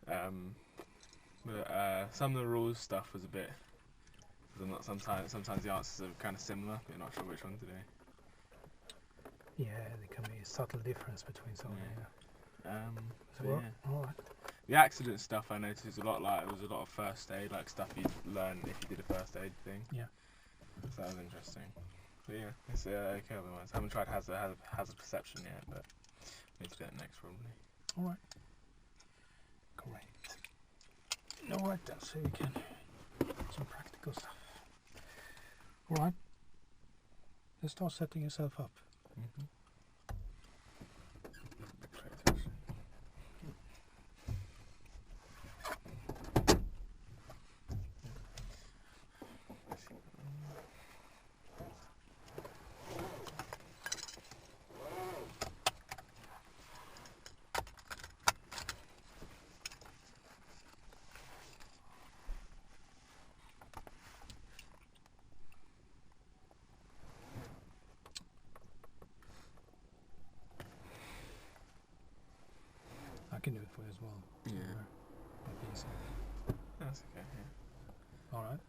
And some of the rules stuff was a bit. I'm not sometimes the answers are kind of similar, but you're not sure which one to do. Yeah, there can be a subtle difference between some. All right. The accident stuff I noticed was a lot of first aid, like stuff you'd learn if you did a first aid thing. Yeah. So that was interesting. But yeah, it's okay otherwise. I haven't tried hazard perception yet, but need to do it next probably. All right. Great. All right then, so you can some practical stuff. All right. Let's start setting yourself up. Mm-hmm. I can do it for you as well. Yeah. Might be easy. That's okay. Yeah. All right.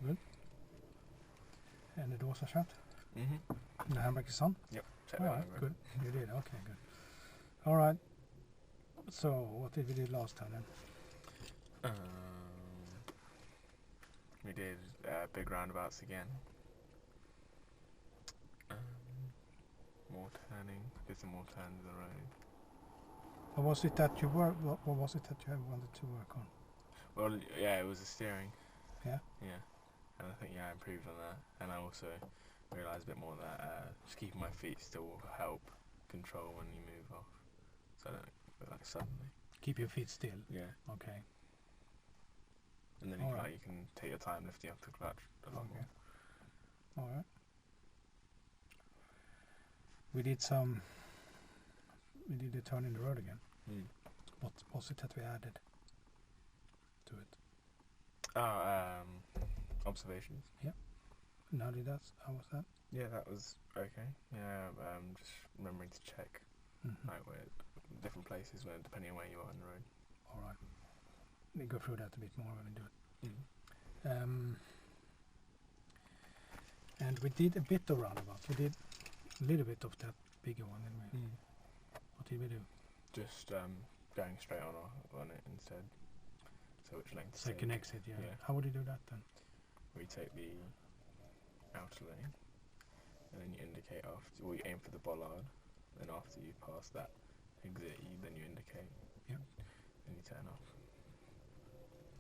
Good. And the doors are shut. Mhm. And the handbrake is on. Yep. Check All that right. out. Good. You did. Okay. Good. All right. So what did we do last time then? We did big roundabouts again. More turning. Did some more turns of the road. What was it that you wanted to work on? Well, yeah, it was the steering. Yeah. Yeah. And I think I improved on that. And I also realised a bit more that just keeping my feet still will help control when you move off. So I don't go like suddenly. Keep your feet still. Yeah. Okay. And then you can take your time lifting up the clutch a lot more. All right. We did a turn in the road again. What was it that we added to it? Observations. Yeah. And how was that? Yeah, that was okay. Yeah, just remembering to check like where different places where depending on where you are on the road. All right. We go through that a bit more when we do it. And we did a bit of roundabouts. We did a little bit of that bigger one, didn't we? What did we do? Just going straight on it instead. So which length? Second exit, yeah. Yeah. How would you do that then? We take the outer lane, and then you indicate after. Well, you aim for the bollard. Then after you pass that exit, then you indicate. Yeah. Then you turn off.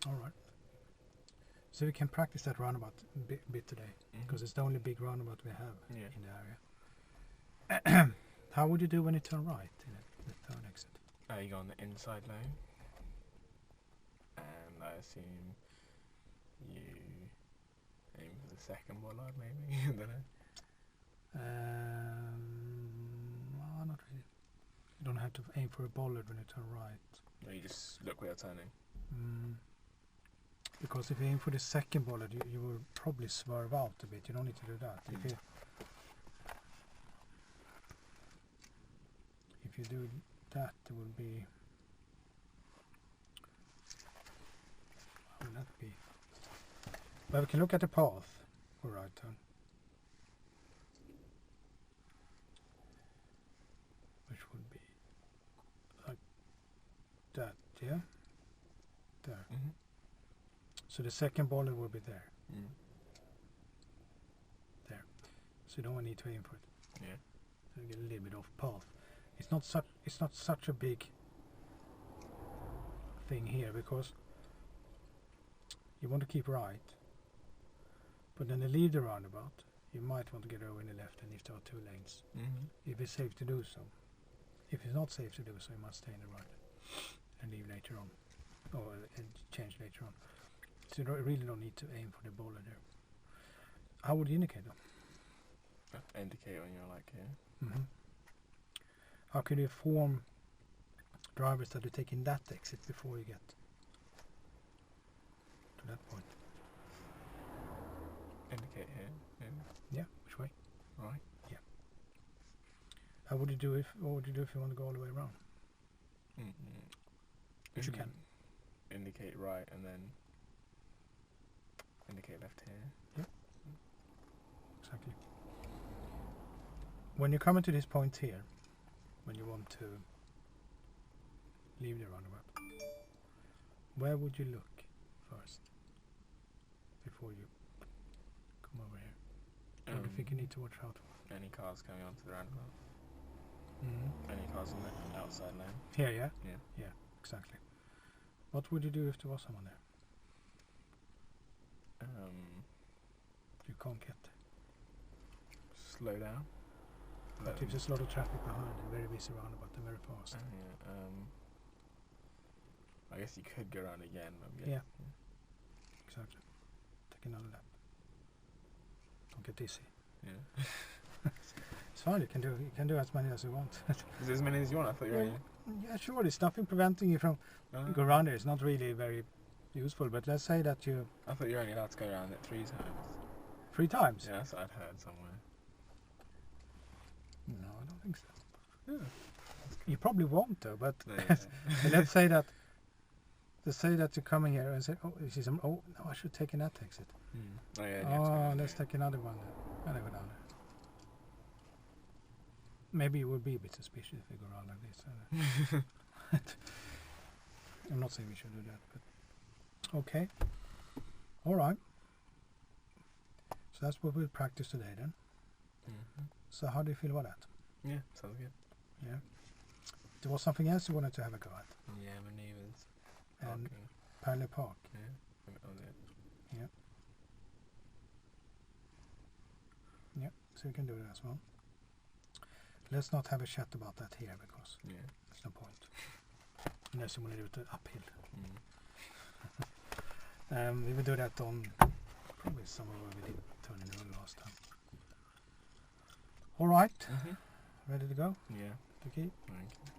All right. So we can practice that roundabout a bit today, because it's the only big roundabout we have in the area. How would you do when you turn right in the third exit? You go on the inside lane, and I assume you aim for the second bollard, maybe. I don't know. Well, not really. You don't have to aim for a bollard when you turn right. No, you just look where you're turning. Because if you aim for the second bollard, you will probably swerve out a bit. You don't need to do that. If you do that, it will be. How will that be? Well, we can look at the path for right turn. Which would be like that, yeah? There. So the second bollard will be there. There. So you don't need to aim for it. Yeah. So you get a little bit off path. It's not such a big thing here, because you want to keep right, but then to leave the roundabout, you might want to get over in the left, and if there are two lanes, if it's safe to do so. If it's not safe to do so, you must stay in the right and leave later on, or change later on. So you really don't need to aim for the bollard there. How would you indicate them? Indicate when you're like here. How can you inform drivers that you're taking that exit before you get to that point? Indicate here. Yeah, which way? Right. Yeah. What would you do if you want to go all the way around? Which you can. Indicate right and then indicate left here. Yeah. Exactly. When you come into this point here, when you want to leave the roundabout, where would you look first before you come over here? What do you think you need to watch out for? Any cars coming onto the roundabout? Mm-hmm. Any cars on the outside lane? Here, yeah? Yeah. Yeah, exactly. What would you do if there was someone there? You can't get there. Slow down. But if there's a lot of traffic behind and very busy roundabout, they're very fast. I guess you could go around again. Yeah. Exactly. Take another lap. Don't get dizzy. Yeah. It's fine. You can do as many as you want. Is there as many as you want? I thought you were only... Yeah, sure. There's nothing preventing you from go around there. It's not really very useful. But let's say that you... I thought you were only allowed to go around it 3 times. 3 times? Yeah, that's what I'd heard somewhere. No, I don't think so. Yeah. You probably won't though. But No, yeah. let's say that. Let's say that you come in here and say, "Oh, no, I should take in that exit." Oh yeah. Oh, let's take another one. And I go down there. Maybe you would be a bit suspicious if we go around like this. I'm not saying we should do that, but okay. All right. So that's what we'll practice today then. Mm-hmm. So how do you feel about that? Yeah, sounds good. Yeah. There was something else you wanted to have a go at. Yeah, maneuvers. And Parking. parallel park. Yeah. That was it. Yeah. Yeah. So you can do it as well. Let's not have a chat about that here because Yeah. there's no point. Unless you want to do it uphill. We will do that on probably somewhere where we did turn in the road last time. All right. Mm-hmm. Ready to go? Yeah. Okay. Thank you.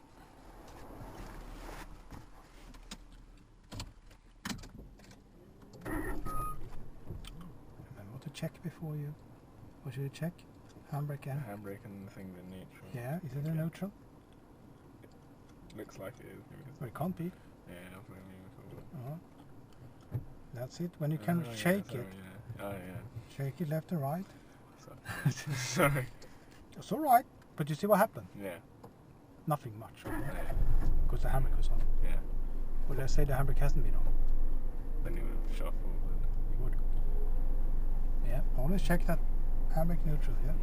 Remember to check before you. What should you check? Handbrake and? Handbrake and the thing in neutral. Yeah. Is it a neutral? Looks like it is. Maybe Well, it can't be. yeah, I'll put it in Uh-huh. That's it. When you can shake it. Yeah. Oh yeah. Shake it left and right. Sorry. It's all right. But you see what happened? Yeah. Nothing much. Yeah. Because the handbrake was on. Yeah. But let's say the handbrake hasn't been on. Then you would have shot forward. You would. Yeah. Always check that handbrake neutral. Yeah.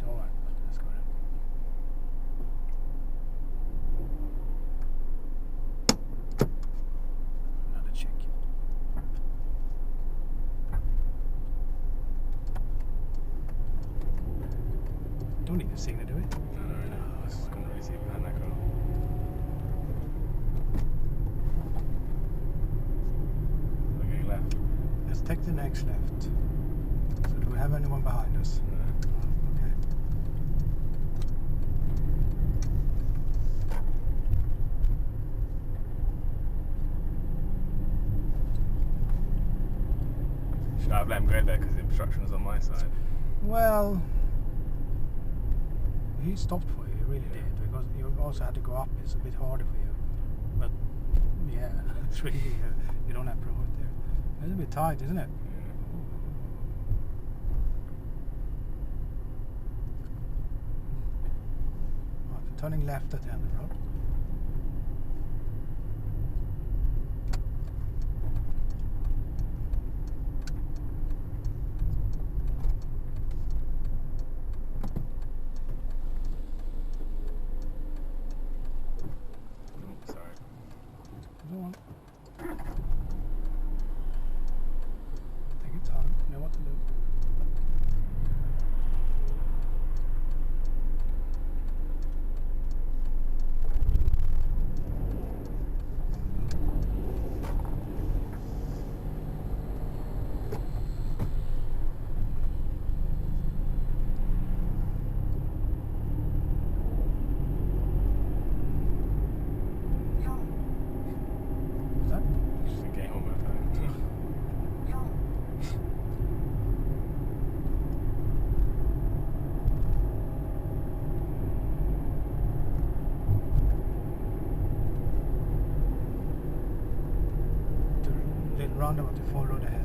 All right. Let's go then. Another check. Don't need a signal, do we? No. I just couldn't really see behind that car. Looking left. Let's take the next left. So do we have anyone behind us? No. Okay. Should I have let him go there because the obstruction was on my side? Well, he stopped for you, he really Yeah. did, because you also had to go up, it's a bit harder for you. But, yeah, it's really, you don't have road there. It's a bit tight, isn't it? Yeah. Right, we're turning left at the end of the road. Oh, sorry. Go on. Take your time, you know what to do. roundabout, you follow the head.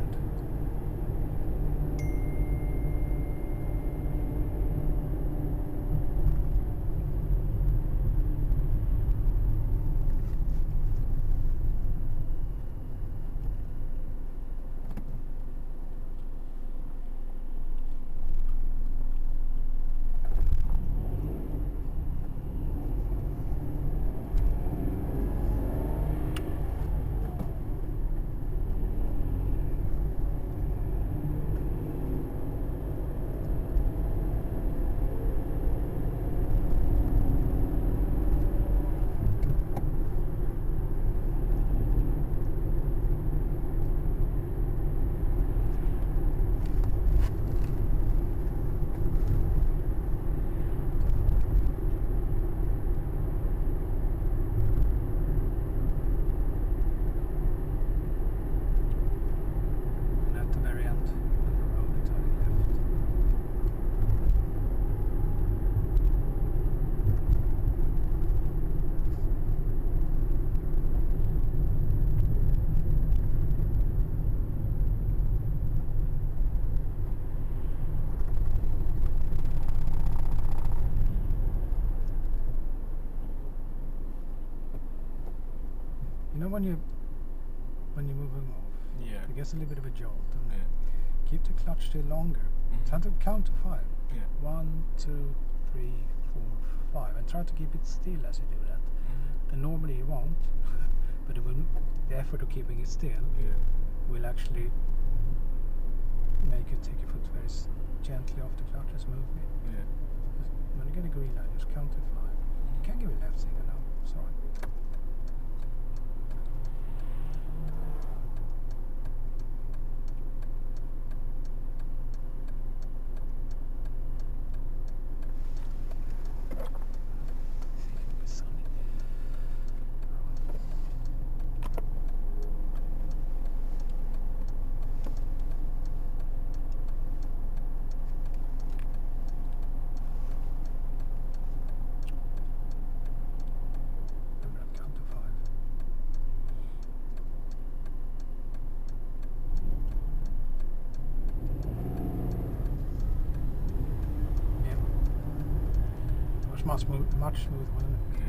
You know when you're moving off, Yeah. it gets a little bit of a jolt. And Yeah. keep the clutch still longer. Try to count to 5. Yeah. 1, 2, 3, 4, 5, and try to keep it still as you do that. And normally you won't, but the effort of keeping it still Yeah. will actually make you take your foot very gently off the clutch as move it. Yeah. When you get a green light, just count to 5. You can give a left signal now. Sorry. Much smoother, wasn't it? Yeah.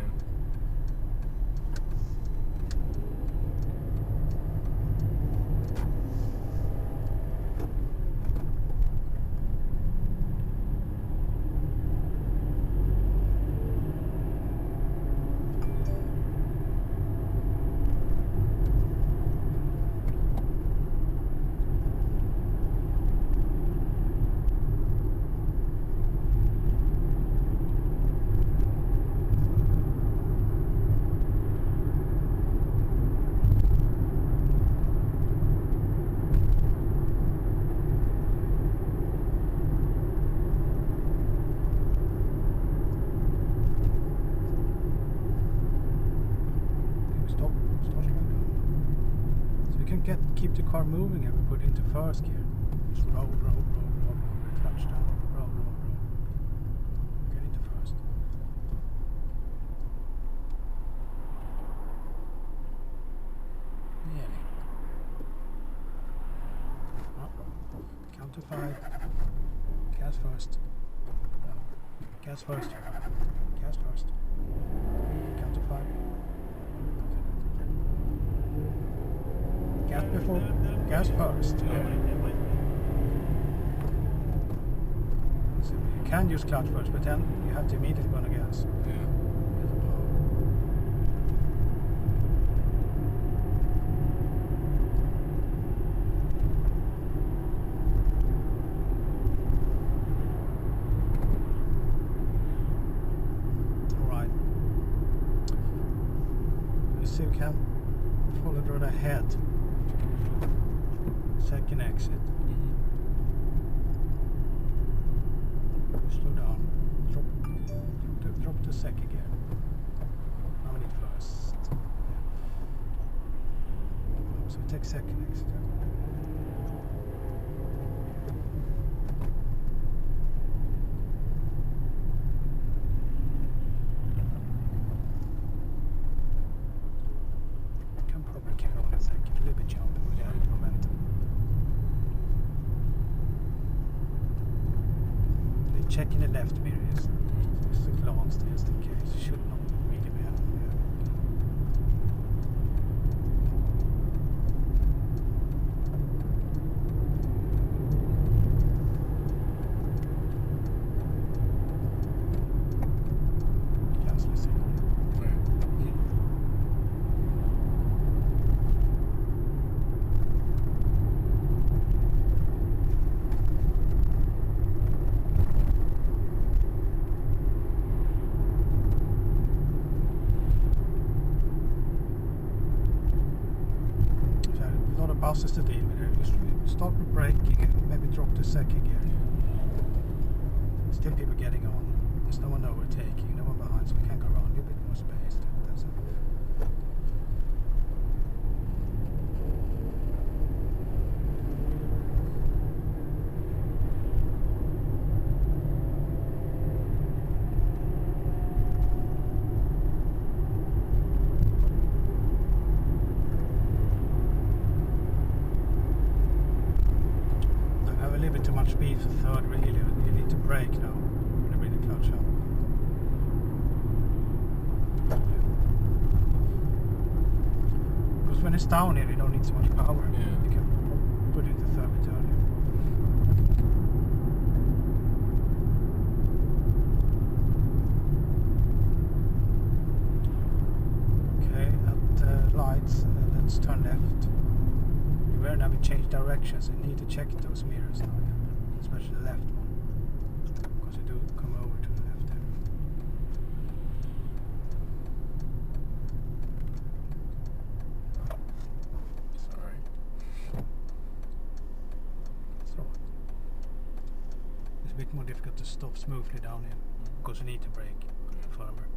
Keep the car moving and we put it into first gear. Just roll, clutch down, roll. Get into first. Nearly. Count to 5. Gas first. No. Gas first. Gas first. Count to 5. Gas before, gas first. So you can use clutch first, but then you have to immediately go on the gas. Yeah. Alright. You still can follow the road ahead. Second exit. Slow down. Drop the second gear. Now we need first. Yeah. So take second exit. Can probably carry on a second. A little bit jumpy with the momentum. checking the left mirror just a glance there, just in case. Should not really be happening. Cancel the signal. Buses to deal with it. You start with braking and maybe drop to second gear. Still people getting on. There's no one overtaking, no one behind, so we can go around. A bit more space. That's it. Too much speed for third, really. You need to brake now when you bring the clutch up. Because when it's down here, you don't need so much power. Yeah. You can put it into third bit earlier. Okay, at lights, let's turn left. You won't have to change directions. You need to check those mirrors now. Especially the left one, because you do come over to the left there. Sorry. So it's a bit more difficult to stop smoothly down here, because you need to brake firmer.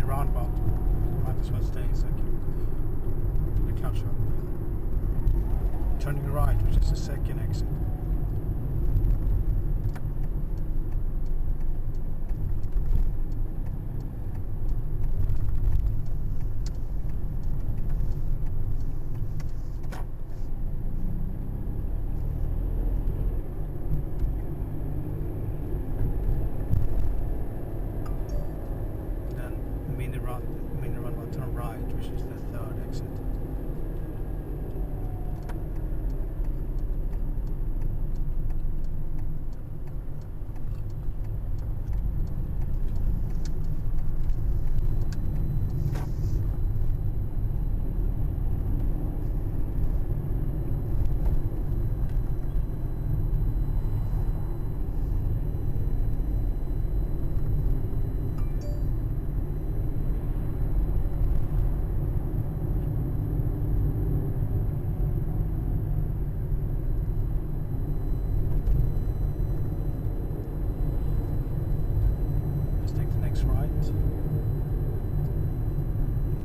Roundabout. Might as well stay a second. The clutch up. Turning right, which is the second exit. Mini roundabout, turn right, which is the third exit.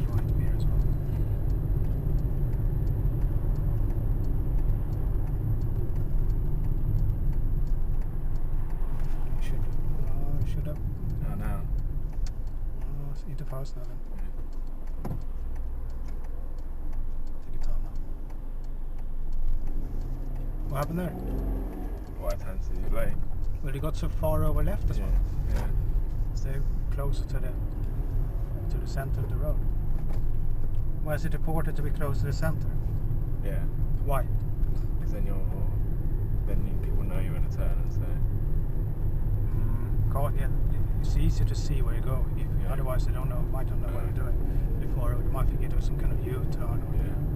Right mirror as well. Should have. No, no. Into first now then. Take it down now. What happened there? Right hand to the lane. Well, you got so far over left as well. Yeah. Stay closer to the center of the road. Why is it important to be close to the center? Yeah. Why? Because then people know you're in a turn and so. Yeah, it's easier to see where you're going. Otherwise, they might not know what you're doing. Before, you might think it was some kind of U-turn, or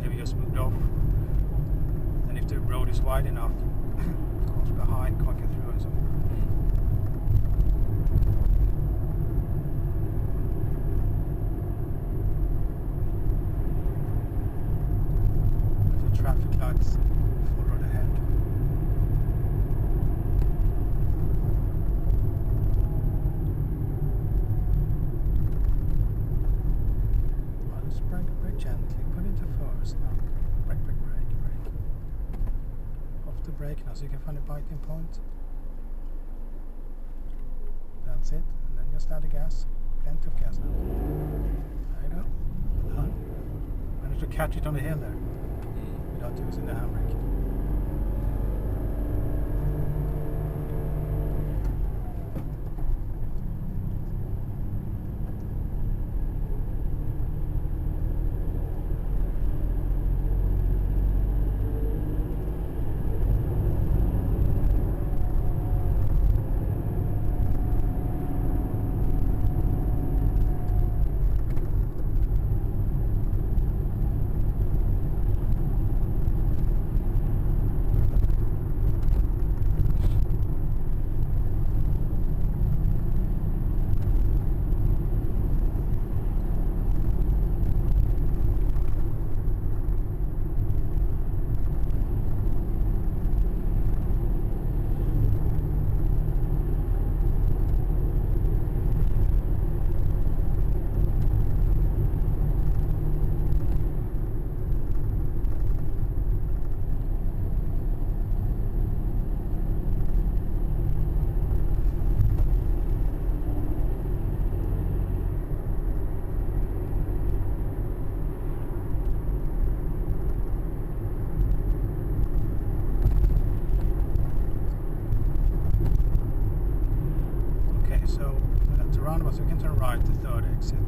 maybe just moved off. And if the road is wide enough, cars behind can't get through or something. The traffic lights full road ahead. Brake gently, put into first now. Brake. Off the so you can find a biting point. That's it, and then just add the gas. Plenty of gas now. There you go. Managed to catch it on the hill there without using the handbrake. So you can turn right to third exit.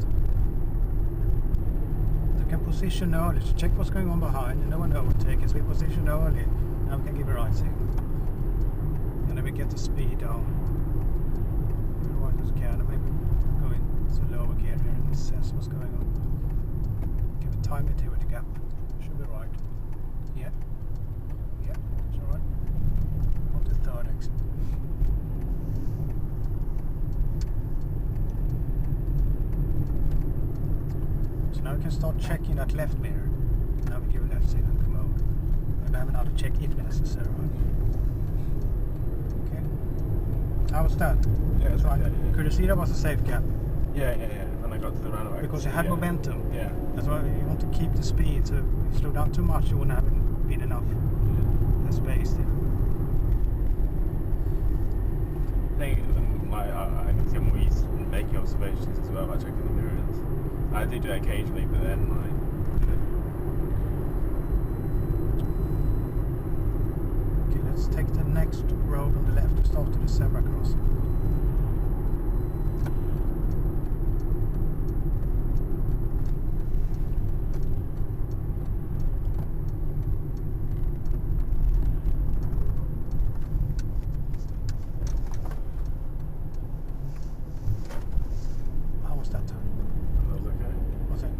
You can position early to check what's going on behind and no one overtake us. We position early, now we can give a right signal. And then we get the speed down. As right as we can, and maybe go into lower gear here and assess what's going on. Give a time it here with the gap. Should be right. Yeah. Yeah, it's alright. On to third exit. Now we can start checking that left mirror. Now we give a left signal and come over. And have another check if necessary. Okay. How was that? Yeah, that's right. Yeah. Could you see that was a safe gap? Yeah. When I got to the roundabout. Because it had momentum. Yeah. That's why you want to keep the speed. So if you slow down too much, you wouldn't have been enough space there. I think I need to get more used to making observations as well by checking the mirrors. I do that occasionally, but then Okay, let's take the next road on the left to start to the zebra crossing. How was that turn? that was okay. Was it?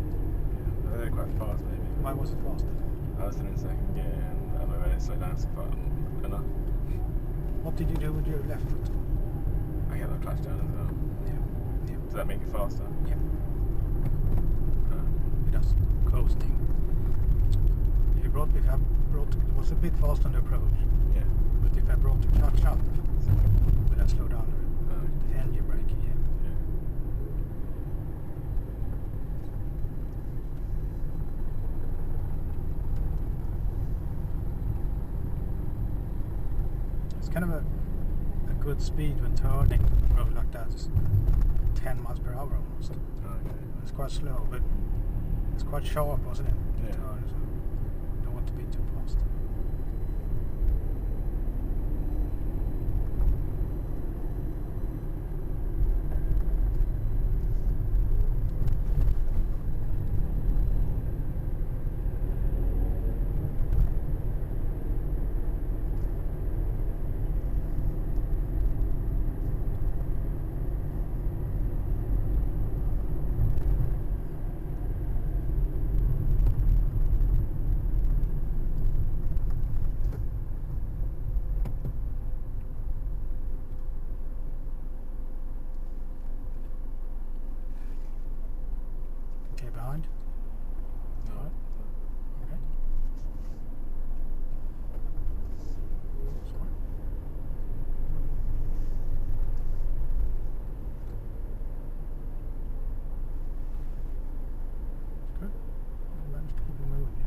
Yeah, they're quite fast, maybe. Why was it faster? I was in second gear, and I don't know when it slowed down so far enough. What did you do with your left foot? I get that clutch down as well. Yeah. Does that make it faster? Yeah. It does. Coasting. It was a bit fast on the approach. Yeah. But if I brought the clutch up, would I slow down a bit? The engine braking, yeah. It's kind of a good speed when turning a road like that. It's 10 miles per hour almost. Okay. It's quite slow, but it's quite sharp, wasn't it? Yeah. Turn, so don't want to be too fast. Behind? Alright. Okay. Sorry. Good. I managed to keep it moving, yeah.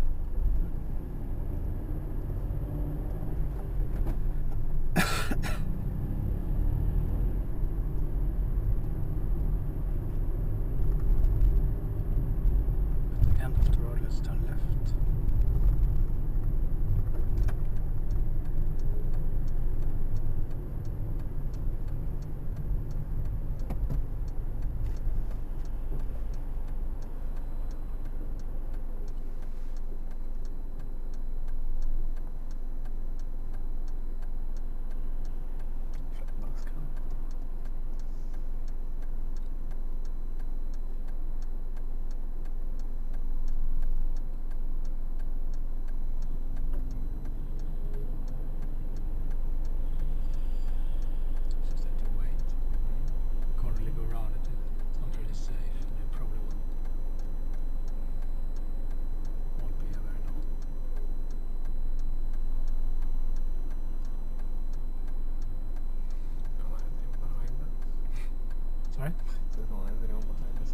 Right? So there's not anyone behind us.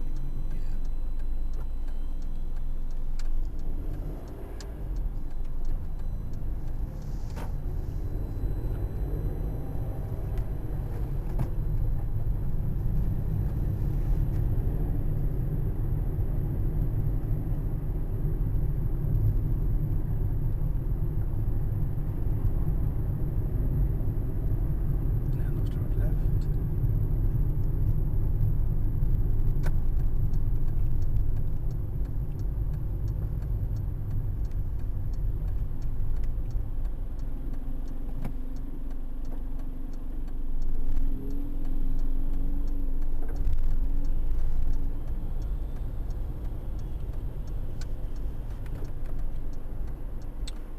And off to the left.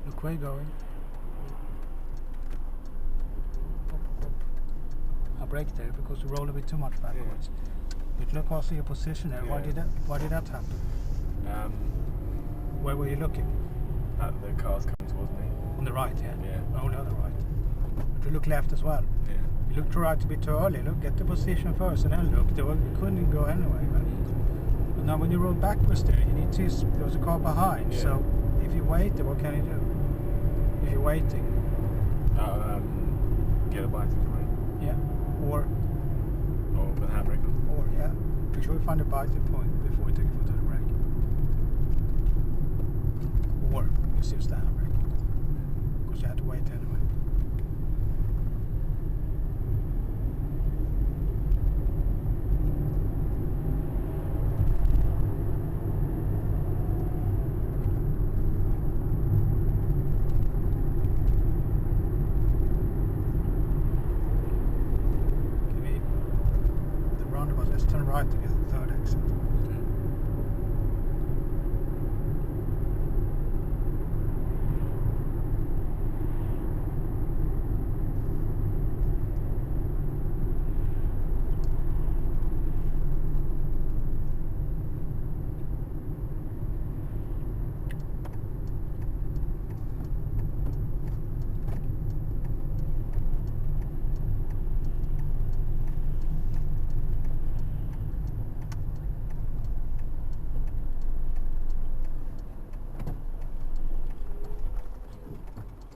Look where you're going. I brake there because you roll a bit too much backwards. But look also your position there. Why Yeah. did that happen? Where were you looking? The car's coming towards me. On the right, yeah? Yeah. Only on the right. But you look left as well. Yeah. You looked right a bit too early. Look, get the position first and then look. You couldn't go anyway. But now when you roll backwards there, you need to there was a car behind. Yeah. So if you wait, then what can you do? If you're waiting, Get a bicycle, right? yeah, or Or with handbrake on. yeah, make sure you find a biting point before you take your foot on the brake. Or you use the handbrake because you have to wait anyway. The roundabout, let's turn right to get the third exit.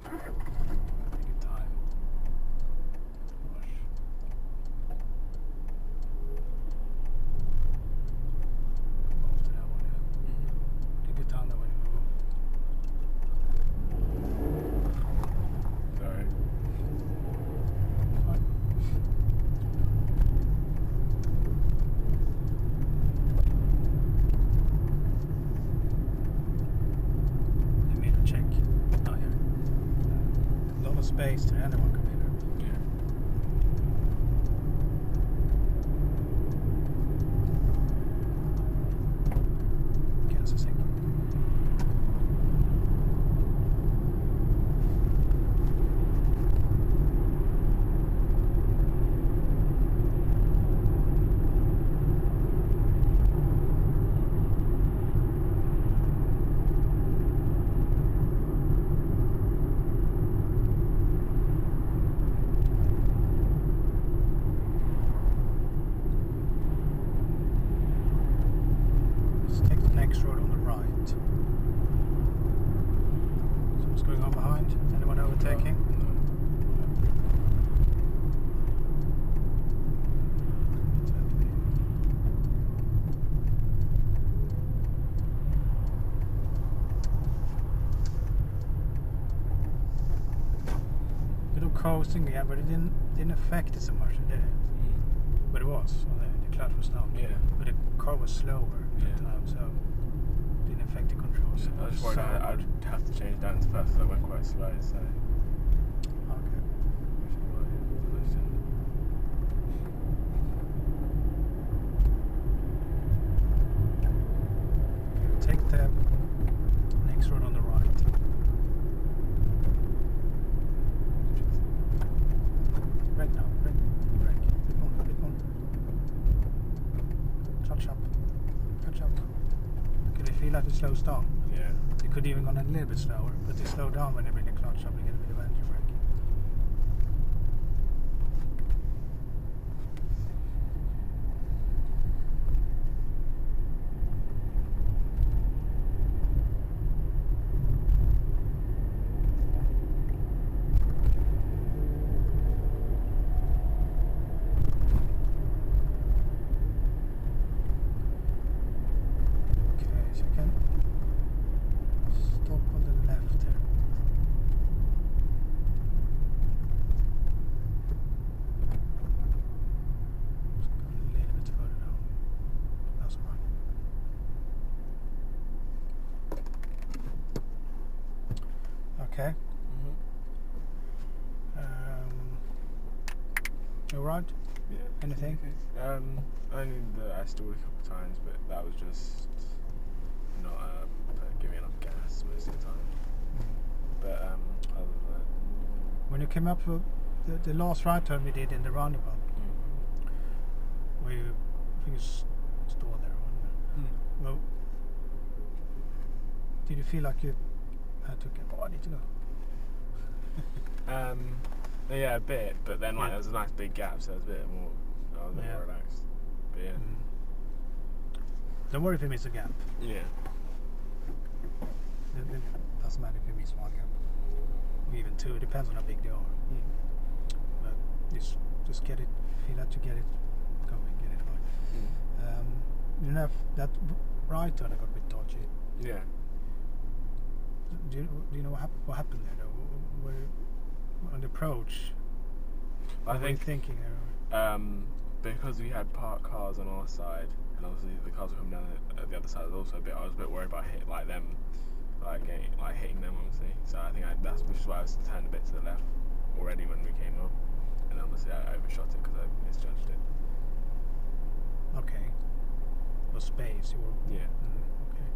Take your time. Rush. After that one, yeah. Take your time that when you move. Sorry. Fine. The meter check. Oh, here. A lot of space to anyone come in here. Yeah. Kansas City. Let's take the next road on the right. So what's going on behind? Anyone overtaking? Little coasting, yeah, but it didn't affect it so much, did it? But it was. So the clutch was down. Yeah. But the car was slower at Yeah. the time, so it didn't affect the controls. I was just worried I'd have to change down to first because I went quite slow, so. Okay. Take the next road on the right. Brake now, brake, bit more. Catch up. Can you feel like it slows down? Yeah. It could even gone a little bit slower, but they slow down when they bring the clutch up and get a bit of engine brake. Okay. You alright? Yeah. Anything? Okay. Only that I stalled a couple of times, but that was just not giving enough gas most of the time. But other than that, When you came up for the last right turn we did in the roundabout, where you, I think you stalled there, well, did you feel like you had to get? Oh, I need to go. yeah, a bit, but then like Yeah. there was a nice big gap, so I was a bit more. I was a bit Yeah. more relaxed. But yeah. Don't worry if you miss a gap. Yeah. It doesn't matter if you miss one gap, or even two. It depends on how big they are. But just get it. Feel that you get it going, get it right. You know that right turn got a bit dodgy. Yeah. Do you know what happened there though? On the approach, I what were you think thinking there? because we had parked cars on our side, and obviously the cars were coming down at the other side. I was a bit worried about hitting them, obviously. So I think which is why I was turned a bit to the left already when we came up, and obviously I overshot it because I misjudged it. Okay. For space, you were. Yeah. Okay.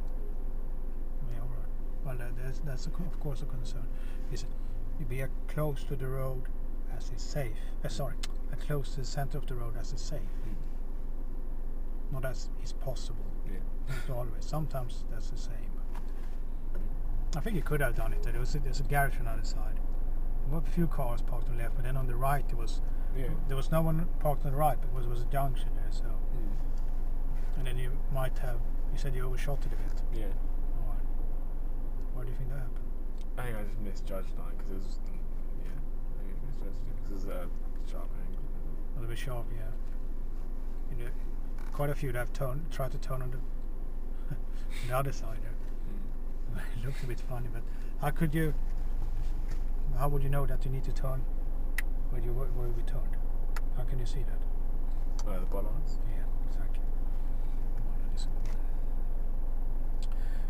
Yeah, all right. Well, that's of course a concern. Is it you be as close to the road as is safe? Sorry, as close to the center of the road as is safe. Not as is possible. Yeah. Not always. Sometimes that's the same. I think you could have done it. There's a garage on the other side. There were a few cars parked on the left, but then on the right there was no one parked on the right because there was a junction there. So, and then you might have. You said you overshot it a bit. Yeah. All right. Why do you think that happened? I think I just misjudged that because it was. Yeah. I think I misjudged it because it was a sharp angle. A little bit sharp, yeah. You know, quite a few that have tried to turn on the other side there. It looks a bit funny, but how would you know that you need to turn where you turned? How can you see that? The bollards. Yeah, exactly.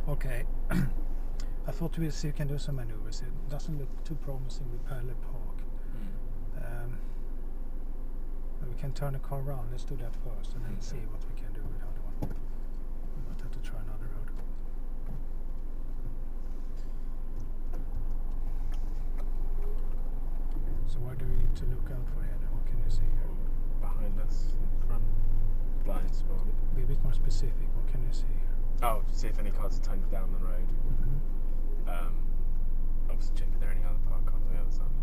Okay. I thought we'd see if we can do some maneuvers. It doesn't look too promising with parallel park. But we can turn the car around. Let's do that first and then see what we can do with the other one. We might have to try another road. So where do we need to look out for here? What can you see here? Behind us, in front, blind spot. Be a bit more specific. What can you see here? Oh, to see if any cars are turned down the road. Obviously check if there are any other parked cars on the other side.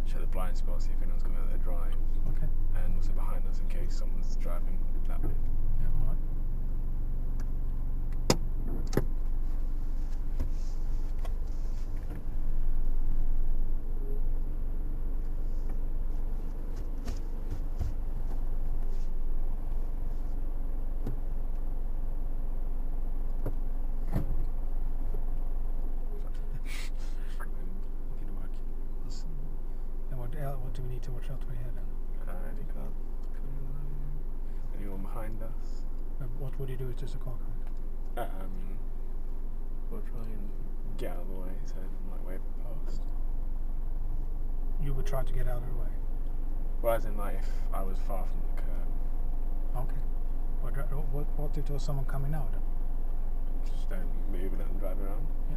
Check the blind spot, see if anyone's coming out their drive. Okay. And also behind us in case someone's driving that way. Yeah, all right. What do we need to watch out for here then? Any car coming along. Anyone behind us? What would you do if there's a car coming? We'll try and get out of the way so it might wave past. You would try to get out of the way. Well, as in like if I was far from the curb. Okay. What if there was someone coming out then? Just don't move and let them drive around. Yeah.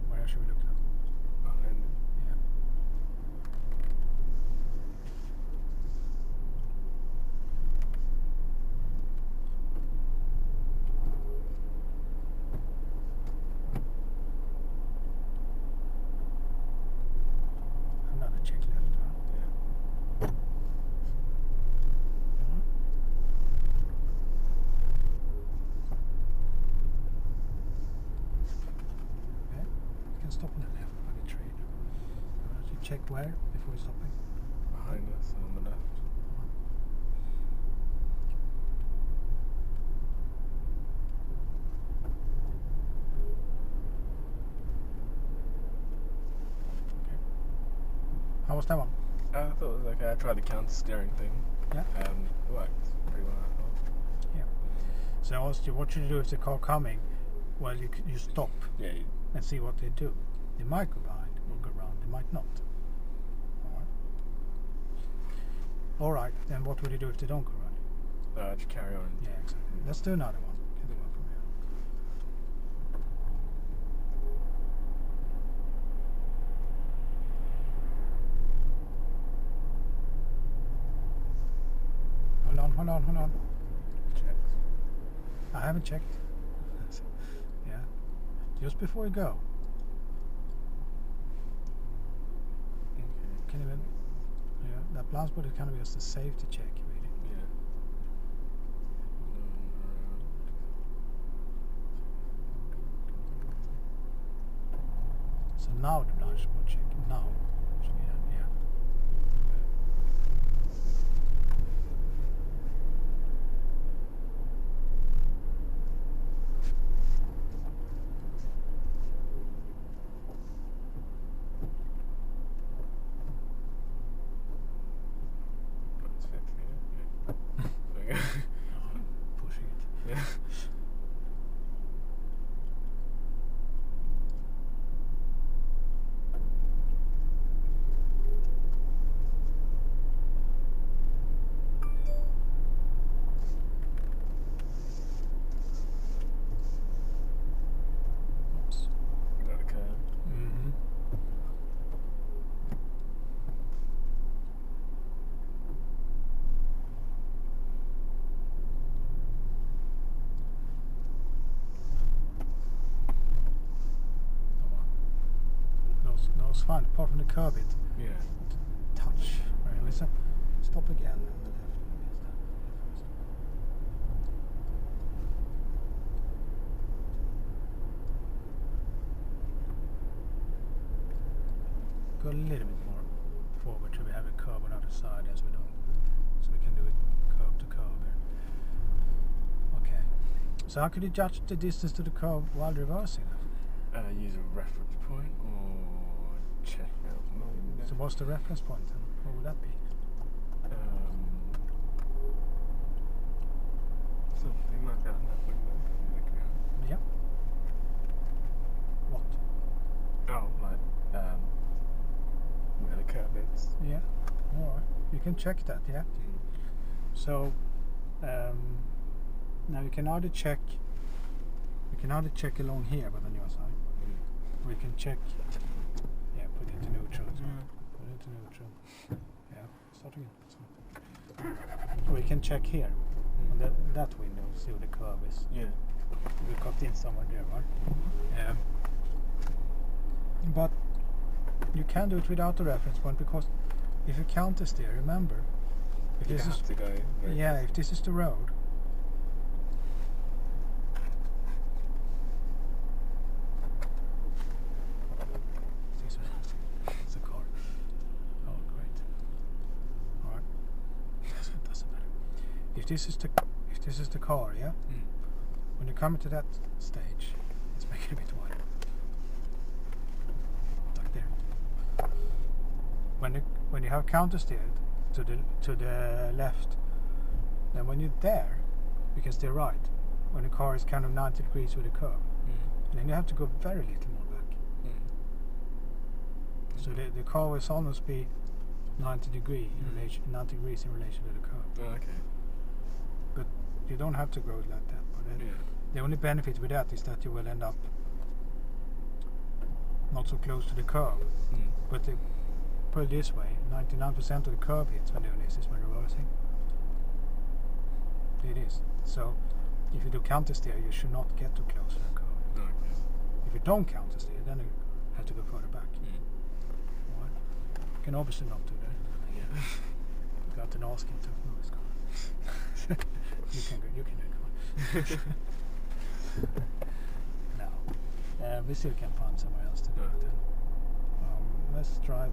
Where should we look now? Behind them. Yeah. Another check left. Huh? Yeah. Okay. You can stop on the left by the tree. You check where before stopping? Behind us and on the left. How was that one? I thought it was okay. I tried the counter steering thing Yeah. It worked pretty well, I thought. Yeah. So I asked you, what should you do if the car coming? Well, you stop Yeah. and see what they do. They might go behind or go round. They might not. All right. Then what would you do if they don't go round? Just carry on. Yeah, exactly. Let's do another one. Can do one from here. Hold on. Check. I haven't checked. Yeah. Just before you go. Okay. Can you? Yeah. That blind spot is kind of just a safety check, really. Yeah. So now the blind spot check. Now. Should be done, yeah. That's 50, yeah. There you go. Pushing it. Yeah. Oops. Got a curve. Mm-hmm. No, it's fine. Apart from the curb, it Yeah. touch. Right, listen. Stop again. On the left. Go a little bit more forward so we have a curb on the other side as we don't. So we can do it curb to curb here. Okay. So how could you judge the distance to the curb while reversing? Use a reference point or check out the window. So what's the reference point then? What would that be? Something like that. That window. Yep. What? Oh, like where the curve is. Yeah. Alright. You can check that, yeah? So now you can either check along here but on your side. Or you can check put it into neutral. So put it into neutral. Yeah. Start again. So. Or you can check here on that window, see where the curve is. Yeah. We got in somewhere there, right? But you can do it without the reference point because if you counter steer, remember, if You this is have to go. Very yeah, fast. if this is the road. It's a car. Oh, great. All right. Doesn't matter. If this is the car, yeah. When you come to that stage, let's make it a bit wider. Like there. When you have counter steered to the left, then when you're there, you can steer right. When the car is kind of 90 degrees with the curve, then you have to go very little more back. So the car will almost be 90 degrees in relation to the curve. Oh, okay. But you don't have to go like that. But then the only benefit with that is that you will end up not so close to the curve. But put it this way, 99% of the curve hits when doing this is when reversing. It is. So if you do counter steer, you should not get too close to the curve. Okay. If you don't counter steer, then you have to go further back. Right? You can obviously not do that. Yeah. You got to ask him to move his car. You can do it. No. We still can find somewhere else to do it then. Let's try.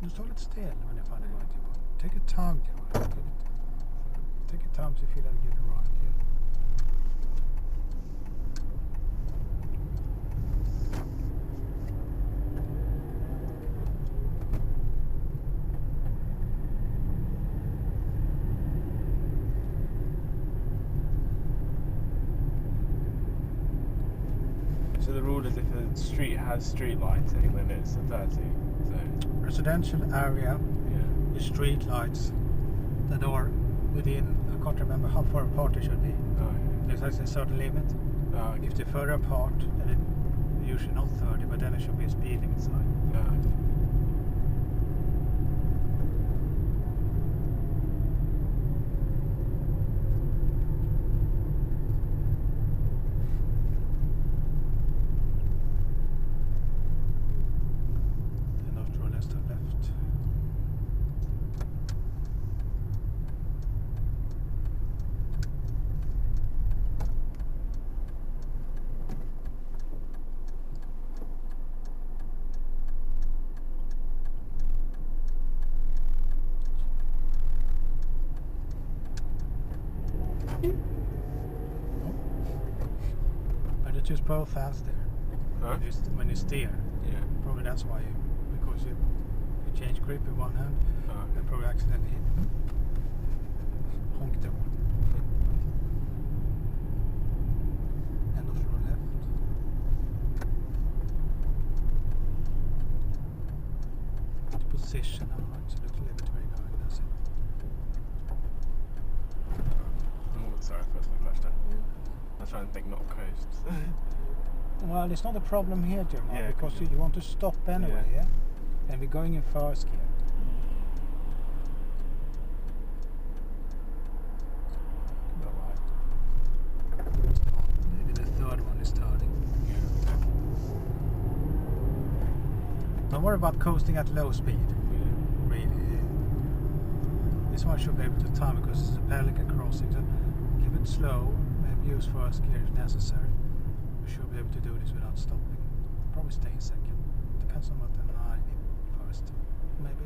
Just hold it still when you find the right one. Take your time, Joe. Take your time to feel like you get it right. Yeah. So the rule is if a street has street lighting, then it's a 30. So Residential area, yeah. the street lights that are within, I can't remember how far apart they should be. Oh, yeah. There's a certain limit. Oh, okay. If they're further apart, then it's usually not 30, but then it should be a speed limit sign. Oh, okay. And after all, let's turn left. But it's just both hands there. Huh? When you steer, Yeah. probably that's why because you change grip with one hand, Oh, and probably accidentally honk the one. And off to the left. Position now, so look a little bit where you're going, that's it. oh, sorry, first my flash down. I was trying to think not coast. Well, it's not a problem here, Jeremiah, Yeah, because good. you want to stop anyway, yeah? And we're going in first gear. Not right. Maybe the third one is turning. Yeah. Don't worry about coasting at low speed, Yeah. really. This one should be able to time because it's a pelican crossing, so keep it slow, maybe use first gear if necessary. We should be able to do this without stopping. Probably stay in second. Depends on what the line first. Maybe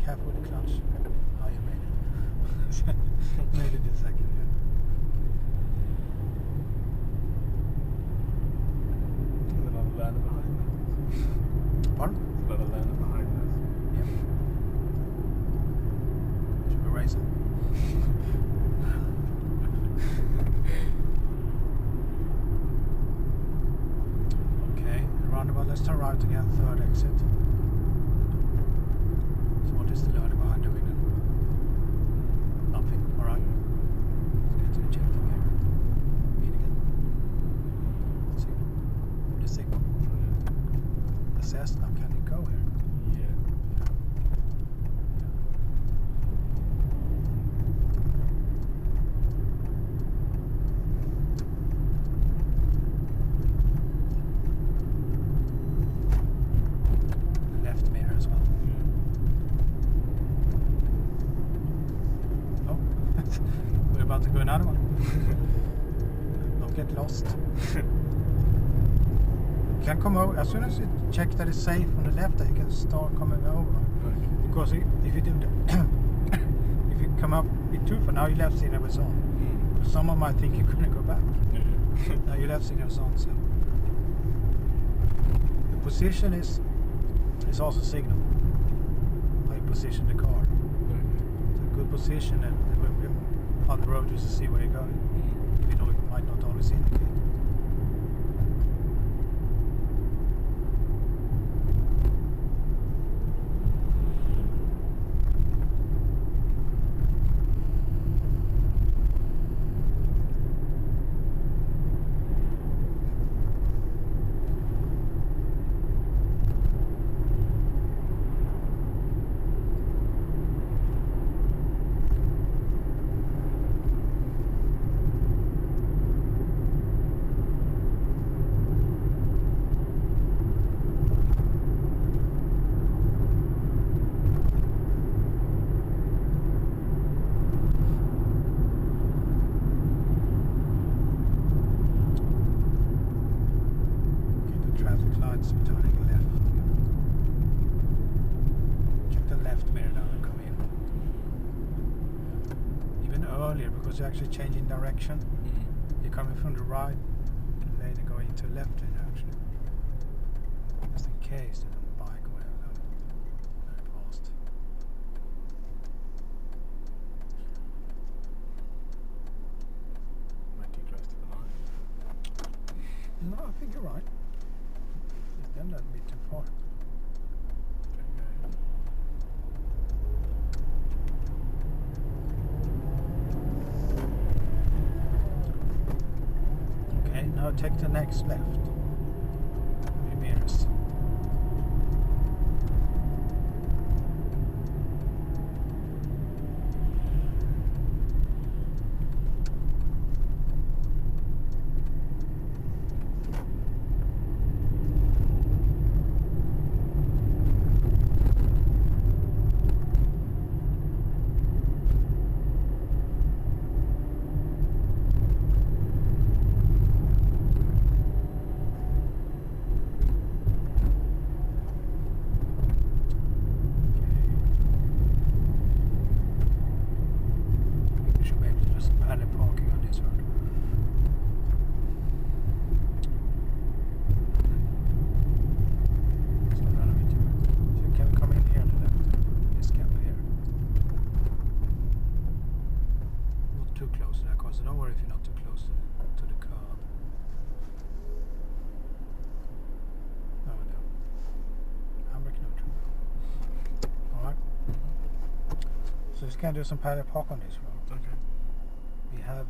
careful with the clutch. Oh, you made it. Made it in second, yeah. There's a lot of learner behind that. Pardon? There's a lot of learner behind that. Yep. Should be racing. Okay, roundabout, let's turn right again, third exit. So what is the learner behind doing then? Nothing, alright. Let's get to the checking here. Mean again. Signal. The signal. Assess, now can you go here? Yeah. Left mirror as well. Oh, we're about to go another one. Don't get lost. You can come over as soon as you check that it's safe on the left. You can start coming over. Okay. Because if you do that, if you come up with too far, now your left signal was on. Someone might think you're gonna go back. Yeah. Now your left signal is on, so the position is also signal. How you position the car. Okay. It's a good position, and on the road just to see where you're going. Even though it might not always indicate. Okay, the traffic lights are turning left. left mirror down and come in. Even earlier, because you're actually changing direction. You're coming from the right, and later going into left lane actually. Just in case there's a bike or whatever going very fast. Am I too close to the line? No, I think you're right. Then that'd be too far. Okay, now take the next left. Be mirrors. So don't worry if you're not too close to the curb. No, no. Handbrake neutral. Alright. So just gonna do some parallel park on this road. Okay. We have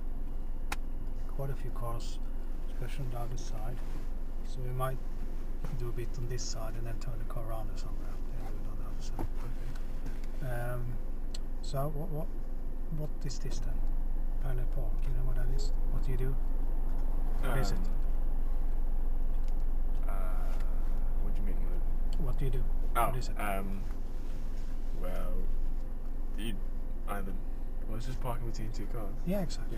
quite a few cars, especially on the other side. So we might do a bit on this side and then turn the car around or somewhere and do it on the other side. Okay. So what is this then? Parallel park, you know what that is? What do you do? What is it? What do you mean? What do you do? Oh, what is it? Well, you either it's just parking between two cars. Yeah, exactly.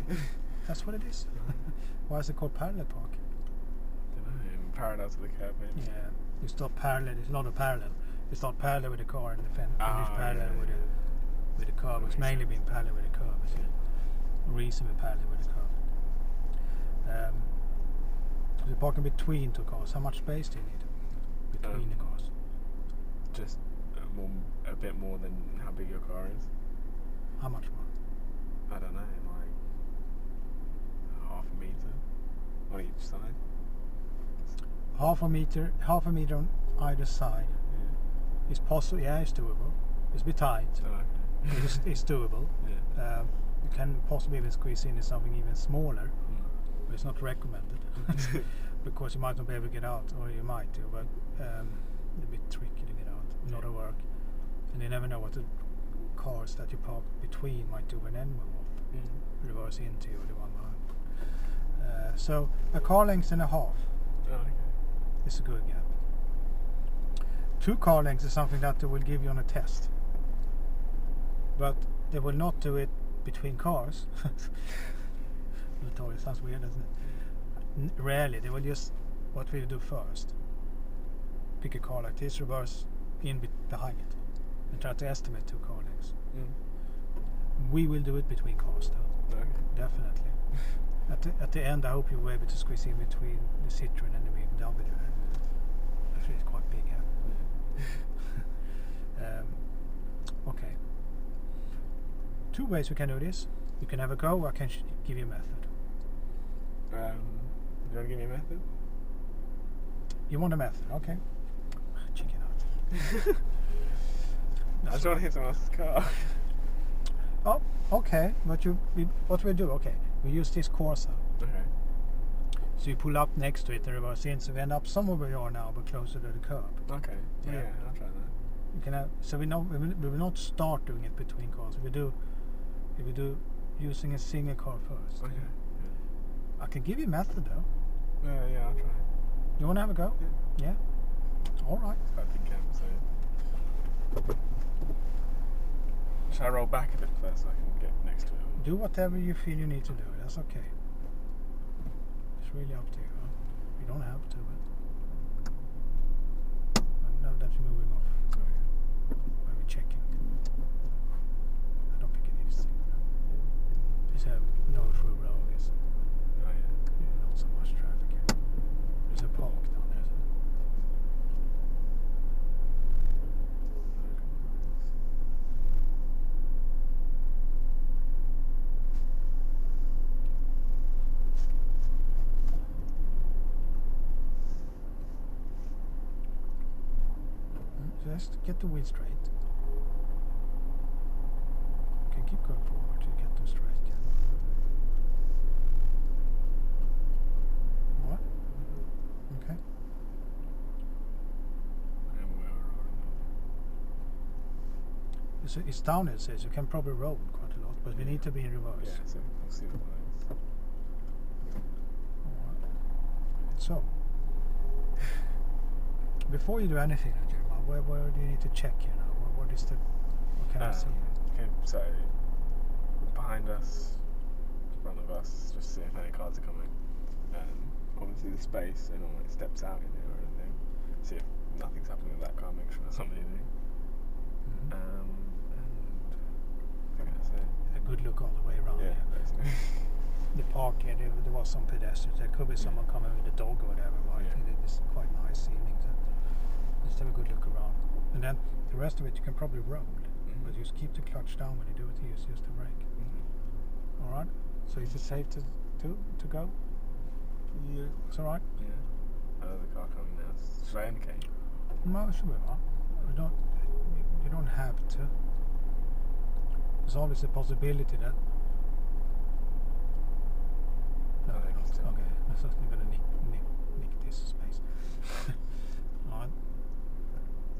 That's what it is. Why is it called parallel park? Don't know, parallel to the curb maybe. Yeah, it's not parallel. It's not a parallel. It's not parallel with the car and the fence. It's parallel with the curb. It's mainly being parallel with the curb. It's a reason we're parallel with the curb. So you're parking between two cars. How much space do you need between the cars? Just a bit more than how big your car is. How much more? I don't know, like half a meter on each side. Half a meter on either side. Yeah. It's possible. Yeah, it's doable. It's a bit tight. Oh, okay. It's doable. Yeah. You can possibly even squeeze in something even smaller, but it's not recommended because you might not be able to get out, or you might do, but a bit tricky to get out. A lot of work, and you never know what the cars that you park between might do and then move up, reverse into you or the one behind. So a car length and a half is a good gap. 2 car lengths is something that they will give you on a test, but they will not do it between cars. It sounds weird, doesn't it? Rarely. They will just, what will you do first? Pick a car like this, reverse in behind it, and try to estimate 2 car lengths. We will do it between cars though. Okay. Definitely. At the end, I hope you'll be able to squeeze in between the Citroen and the BMW. Actually, it's quite big, yeah. Okay. 2 ways we can do this. You can have a go, or I can give you a method. Do you want to give me a method? You want a method? Okay. Chicken out. I just want to hit someone else's car. Oh, okay. But what we do? Okay, we use this Corsa. Okay. So you pull up next to it and reverse in, so we end up somewhere where we are now, but closer to the curb. Okay. Yeah, I'll try that. You can have, so we will not start doing it between cars. We do using a single car first. Okay. I can give you a method though. Yeah, I'll try. You want to have a go? Yeah. Yeah. All right. I think so. Should I roll back a bit first so I can get next to it? Do whatever you feel you need to do. That's okay. It's really up to you. Huh? You don't have to, but I know that you're moving off. Okay. While we're checking. Just get the wheel straight. Okay, keep going forward to get them straight. Yeah. What? Okay. It's down, it says. You can probably roll quite a lot, but we need to be in reverse. Yeah, so we'll see what it Alright. So, before you do anything, Jeremiah, where do you need to check? What is the? What can I see? Okay, so behind us, in front of us, just see if any cars are coming. Obviously the space, so no one steps out in it or anything. See if nothing's happening with that car, make sure that's not moving. Mm-hmm. And I think that's it. A good look all the way around. Yeah, basically. The park, there was some pedestrians. There could be someone coming with a dog or whatever. Right? Yeah. It's quite nice evening. So just have a good look around. And then the rest of it you can probably roll. Mm-hmm. But just keep the clutch down when you do it. Use just the brake. Mm-hmm. Alright? So is it safe to go? Yeah. It's alright? Yeah. The car coming now. Should I indicate? No, it should be alright. You don't have to. There's always a possibility that. No, I think not. so. Okay, I'm certainly gonna nick this space. Alright.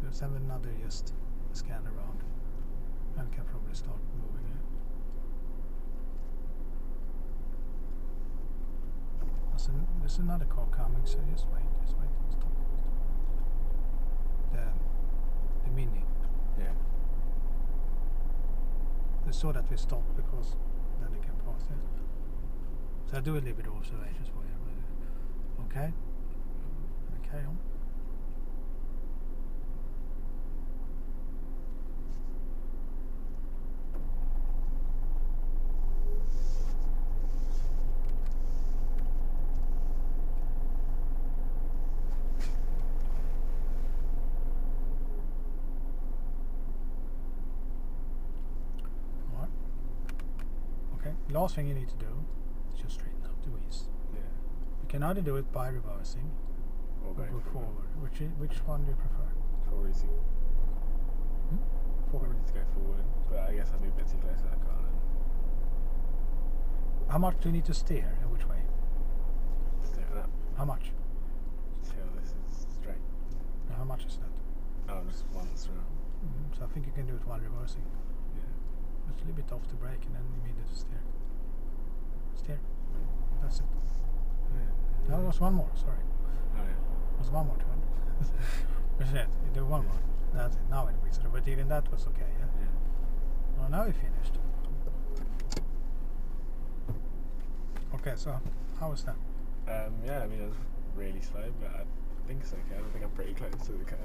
Let's have another just scan around. And can probably start moving it. There's another car coming, so just wait. Stop. The Mini. Yeah. They saw that we stopped because then they can pass it. So I do a little bit of observations for you. Okay? Okay, on. Last thing you need to do is just straighten up the wheels. Yeah. You can either do it by reversing Or or going go forward. Which one do you prefer? Forward easy. Forward. Forward to go forward, but I guess I'll be a bit too close to that car then. How much do you need to steer and which way? Steer it up. How much? Till this is straight. Now, how much is that? Oh, just one straight. So I think you can do it while reversing. Yeah. Just a little bit off the brake and then immediately steer. Steer. That's it. Yeah. No, there was one more, sorry. Oh yeah. There was one more turn. Which is it? You do one more. That's it. Now it will. But even that was okay, yeah? Yeah. Well, now we finished. Okay, so how was that? Yeah, I mean it was really slow, but I think it's okay. I think I'm pretty close to the curve.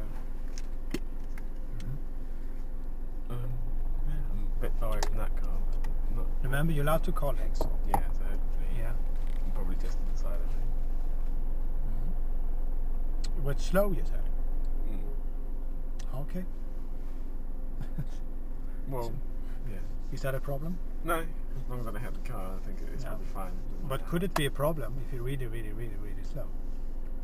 Yeah, I'm a bit far away from that car, but not. Remember, you're allowed to call legs. Yeah, so hopefully. Yeah. I'm probably just on the side, I think. But slow, you said. Mm. Okay. Well, yeah. Is that a problem? No, as long as I don't have the car, I think it's Yeah. probably fine. But could it be a problem if you're really, really, really, really slow?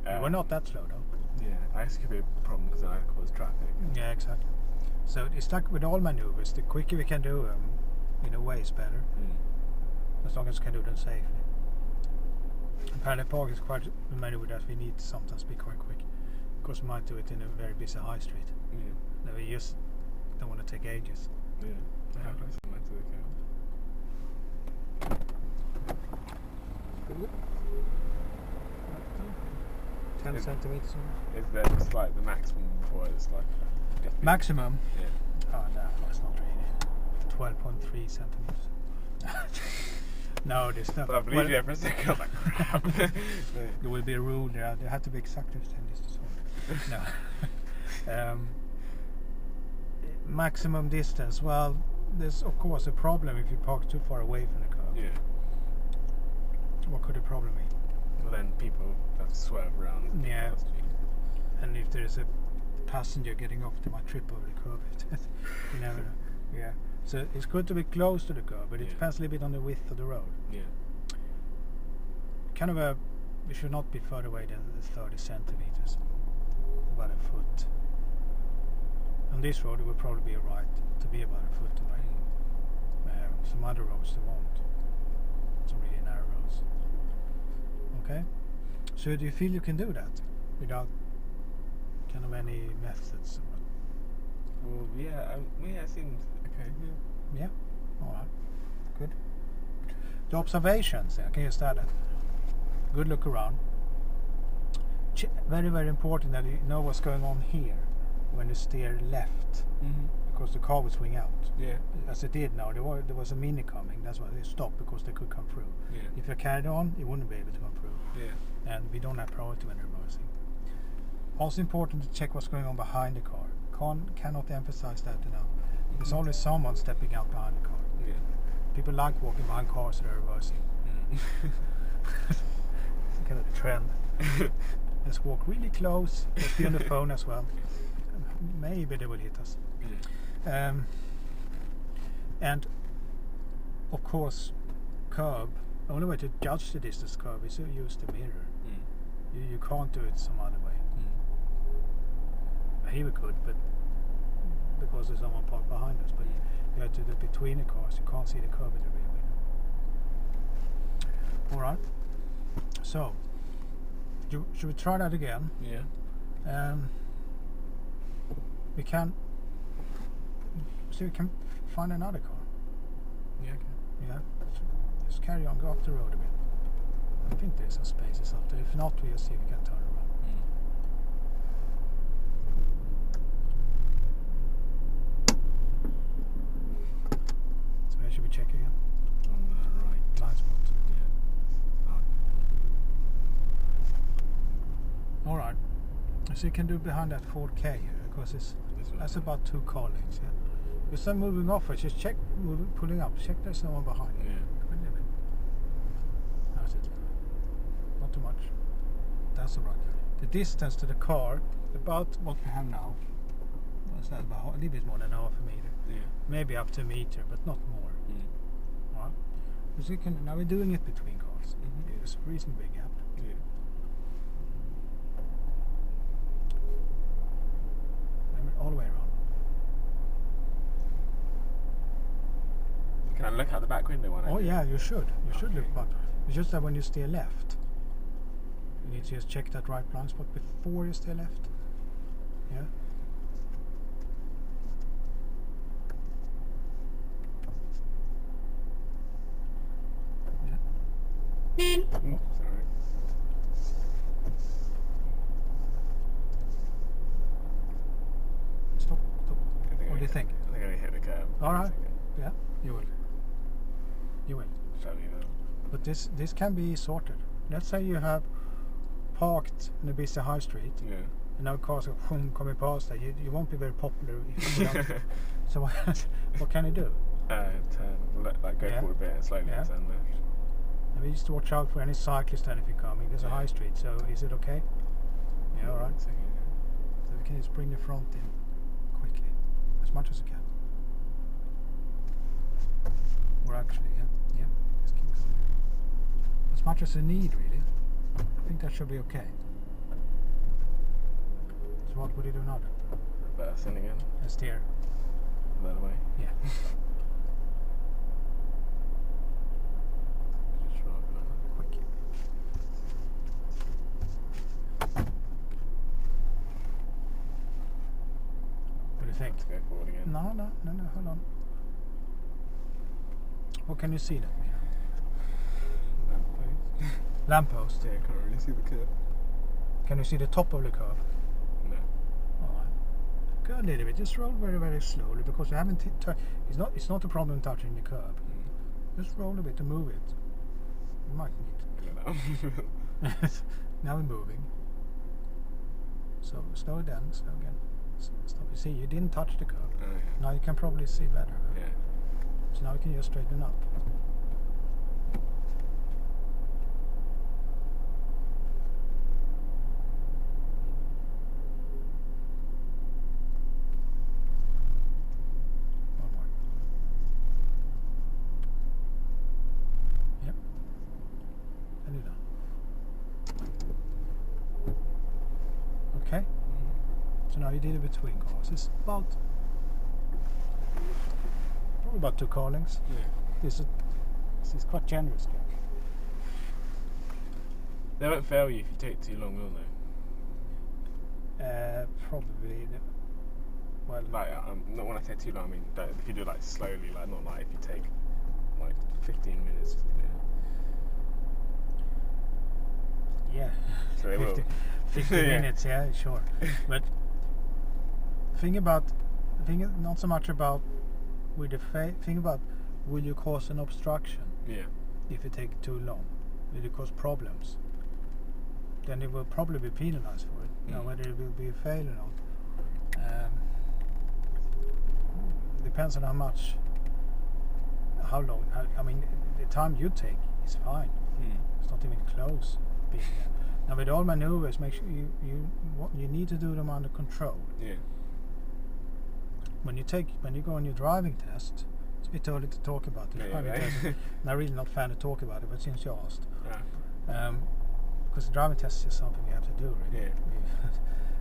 We're not that slow, though. Yeah, I guess it could be a problem because I cause traffic. Yeah, exactly. So it's like with all maneuvers, the quicker we can do them, in a way, is better. As long as we can do them safely. Apparently, park is quite a maneuver that we need to sometimes be quite quick. Because we might do it in a very busy high street. Yeah. Then we just don't want to take ages. Yeah. How close am I to the curb? 10 Is- centimeters. Is there just like the maximum before it's like 50? Maximum? Yeah. Oh, no, it's not really. 12.3 centimeters. No, there's not. But I believe you for a second. I was like, crap. There will be a rule there. There had to be exact 10 distance. No. Maximum distance. Well, there's of course a problem if you park too far away from the curb. Yeah. What could the problem be? Well, then people have to swerve around. Yeah. past you. And if there's a passenger getting off, they might trip over the curb. You never know. Yeah. So it's good to be close to the curb, but it Yeah. depends a little bit on the width of the road. Yeah. Kind of it should not be further away than 30 centimeters. About a foot. On this road it would probably be a right to be about a foot away. Some other roads they won't. Some really narrow roads. Okay? So do you feel you can do that without kind of any methods? Well, yeah, it seems okay. Yeah. Yeah? Alright. Good. The observations there, can you start it? Good look around. Very, very important that you know what's going on here when you steer left, because the car will swing out. Yeah. As it did now, there was a Mini coming, that's why they stopped, because they could come through. Yeah. If you carried on, you wouldn't be able to come through. Yeah. And we don't have priority when reversing. Also important to check what's going on behind the car. Cannot emphasize that enough. There's always someone stepping out behind the car. Yeah. People like walking behind cars that are reversing. It's kind of a trend. Let's walk really close. Let's be on the phone as well. Maybe they will hit us. And of course, curb. The only way to judge the distance curve is to use the mirror. You can't do it some other way. Here we could, but because there's someone parked behind us. But you have to do it between the cars. You can't see the curve in the rear window. All right. So, should we try that again? Yeah. We can find another car. Yeah. Okay. Yeah. Just carry on. Go up the road a bit. I think there's some spaces up there. If not, we'll just see if we can turn around. So where should we check again? On the right. Blind spot. Yeah. All right. So you can do behind that Ford K here, because that's about 2 car lengths. Yeah. If start moving off it, just check pulling up. Check there's no one behind. Yeah. Wait a minute. That's it. Not too much. That's all right. The distance to the car, about what we have now. What's that? About a little bit more than half a meter. Yeah. Maybe up to a meter, but not more. All right. So you can, now we're doing it between cars. It's a reasonably big gap. Yeah. All the way around. Can I look out the back window when Oh yeah, you should. You should Okay. look back. It's just that when you steer left, you need to just check that right blind spot before you steer left. Yeah. Sorry. Stop. I think What do you think? I think I hit the curb. All right. Yeah, you will. You will. Show you that. But this can be sorted. Let's say you have parked in a busy high street, Yeah. and now cars are coming past that. You won't be very popular. If you don't. So what can you do? Turn, go Yeah. forward a bit and slowly Yeah. turn left. Maybe just watch out for any cyclist or anything coming. There's a high street, so is it okay? Yeah, all right. It's okay, So we can just bring the front in quickly, as much as you can. Or actually, yeah, just keep going. As much as you need, really. I think that should be okay. So what would you do now then? Reverse in again. And steer. The other way. Yeah. Just try and Quick. What do you think? go forward again. No, hold on. What can you see then? Lamppost. Lamppost. Yeah, can't really see the curve. Can you see the top of the curve? No. Alright. Go a little bit. Just roll very, very slowly, because you haven't it's not a problem touching the curb. Just roll a bit to move it. You might need Go down. now we're moving. So slow it down, slow again. Stop. You see, you didn't touch the curb. Oh, yeah. Now you can probably see better. Yeah. So now we can just straighten up. One more. Yep. And you're done. Okay. So now you did it between cars. It's about probably about 2 car lengths. Yeah. This is quite generous. Gap. They won't fail you if you take too long, will they? Probably. Well, Like, not when I say too long, I mean that if you do like slowly, like not like if you take like 15 minutes. yeah. So they will. 50 Yeah. minutes, yeah, sure. But think not so much about with the think about will you cause an obstruction Yeah. if you take too long? Will you cause problems? Then it will probably be penalized for it. Now whether it will be a fail or not. Depends on how long. I mean, the time you take is fine. It's not even close. Being there. Now with all maneuvers, make sure you need to do them under control. Yeah. When you go on your driving test, it's a bit early to talk about the driving test. And I'm really not fan to talk about it, but since you asked, because the driving test is just something you have to do. Really. Yeah.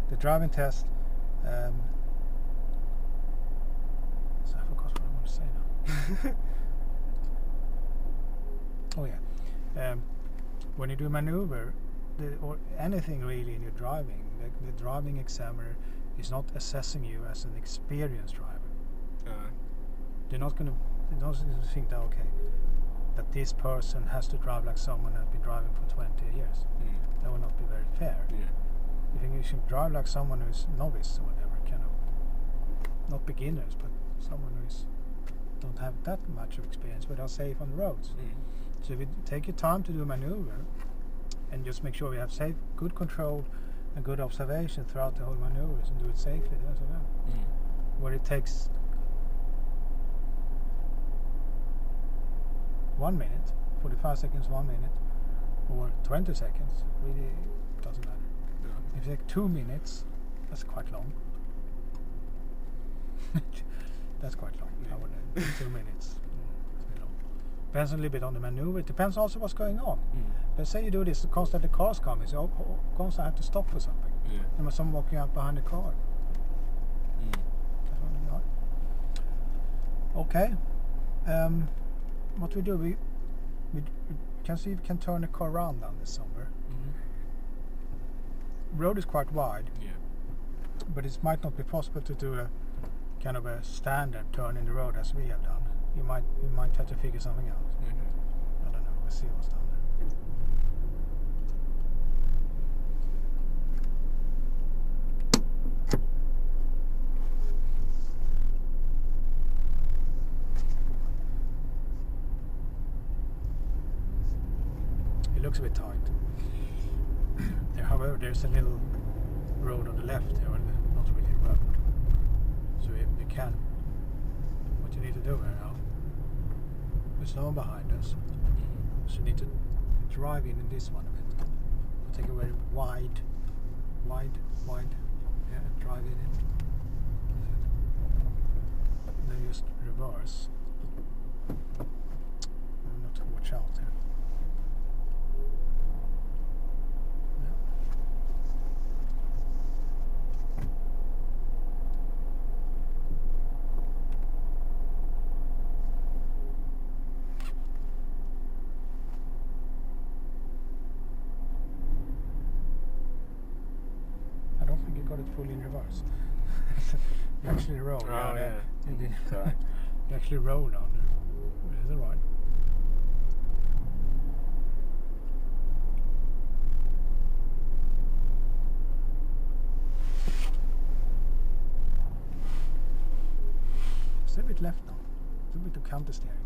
The driving test. So I forgot what I want to say now. Oh yeah. When you do a maneuver, or anything really in your driving, the driving examiner is not assessing you as an experienced driver. They're not going to think that that this person has to drive like someone that's been driving for 20 years. That would not be very fair. Yeah. You think you should drive like someone who's novice or whatever, kind of, not beginners, but someone who's don't have that much of experience but are safe on the roads. So if you take your time to do a maneuver and just make sure we have safe, good control and good observation throughout the whole maneuvers and do it safely, that's enough. Where it takes 1 minute, 45 seconds, 1 minute, or 20 seconds, really doesn't matter. If you take 2 minutes, that's quite long. That's quite long. I would 2 minutes. That's a bit long. Depends a little bit on the maneuver. It depends also what's going on. Let's say you do this constantly, the cars coming, so constantly have to stop for something. And there's someone walking out behind the car. Okay. What we do, we can see if we can turn the car around down this somewhere. Road is quite wide, but it might not be possible to do a kind of a standard turn in the road as we have done. You might have to figure something out. I don't know. We'll see what's down there. It looks a bit tight. However, there's a little road on the left there, not really a road. So you can. What you need to do here now, there's no one behind us. So you need to drive in this one a bit. Take a very wide, yeah, drive it in. And then just reverse. Not to watch out here. Fully in reverse. You actually roll. Oh yeah. Sorry. You actually roll down there. Is it right? It's a bit left now. It's a bit of counter steering.